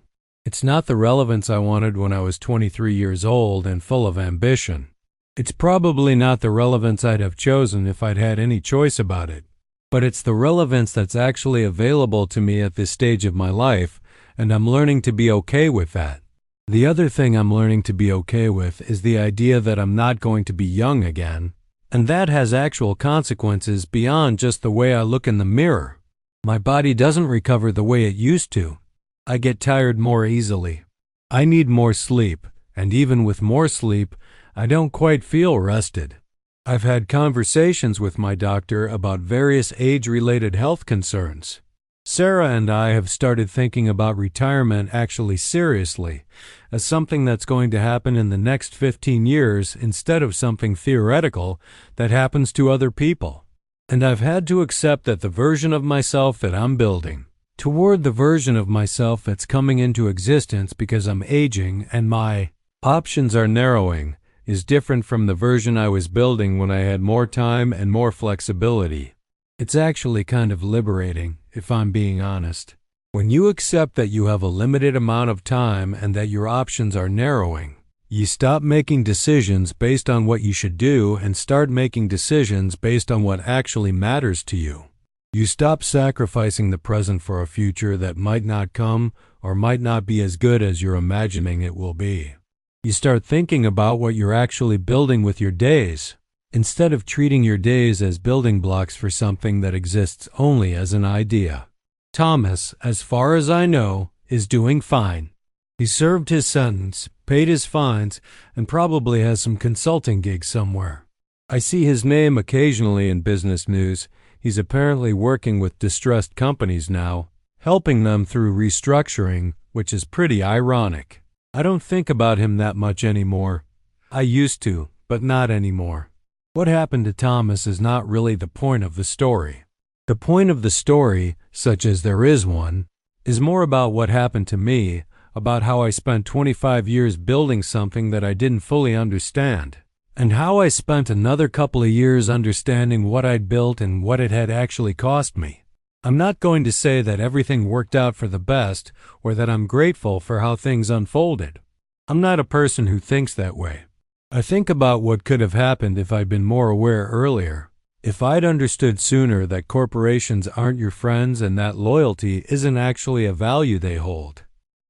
It's not the relevance I wanted when I was 23 years old and full of ambition. It's probably not the relevance I'd have chosen if I'd had any choice about it. But it's the relevance that's actually available to me at this stage of my life, and I'm learning to be okay with that. The other thing I'm learning to be okay with is the idea that I'm not going to be young again, and that has actual consequences beyond just the way I look in the mirror. My body doesn't recover the way it used to. I get tired more easily. I need more sleep, and even with more sleep, I don't quite feel rested. I've had conversations with my doctor about various age-related health concerns. Sarah and I have started thinking about retirement actually seriously, as something that's going to happen in the next 15 years instead of something theoretical that happens to other people. And I've had to accept that the version of myself that I'm building, toward the version of myself that's coming into existence because I'm aging and my options are narrowing, is different from the version I was building when I had more time and more flexibility. It's actually kind of liberating, if I'm being honest. When you accept that you have a limited amount of time and that your options are narrowing, you stop making decisions based on what you should do and start making decisions based on what actually matters to you. You stop sacrificing the present for a future that might not come or might not be as good as you're imagining it will be. You start thinking about what you're actually building with your days, instead of treating your days as building blocks for something that exists only as an idea. Thomas, as far as I know, is doing fine. He served his sentence, paid his fines, and probably has some consulting gigs somewhere. I see his name occasionally in business news. He's apparently working with distressed companies now, helping them through restructuring, which is pretty ironic. I don't think about him that much anymore. I used to, but not anymore. What happened to Thomas is not really the point of the story. The point of the story, such as there is one, is more about what happened to me, about how I spent 25 years building something that I didn't fully understand, and how I spent another couple of years understanding what I'd built and what it had actually cost me. I'm not going to say that everything worked out for the best or that I'm grateful for how things unfolded. I'm not a person who thinks that way. I think about what could have happened if I'd been more aware earlier. If I'd understood sooner that corporations aren't your friends and that loyalty isn't actually a value they hold.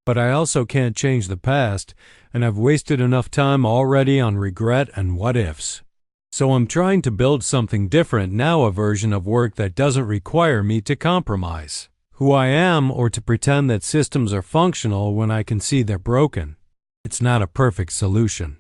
But I also can't change the past, and I've wasted enough time already on regret and what-ifs. So I'm trying to build something different now, a version of work that doesn't require me to compromise who I am or to pretend that systems are functional when I can see they're broken. It's not a perfect solution.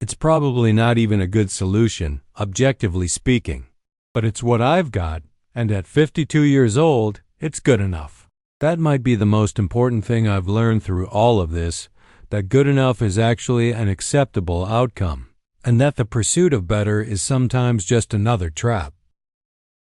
It's probably not even a good solution, objectively speaking. But it's what I've got, and at 52 years old, it's good enough. That might be the most important thing I've learned through all of this, that good enough is actually an acceptable outcome, and that the pursuit of better is sometimes just another trap.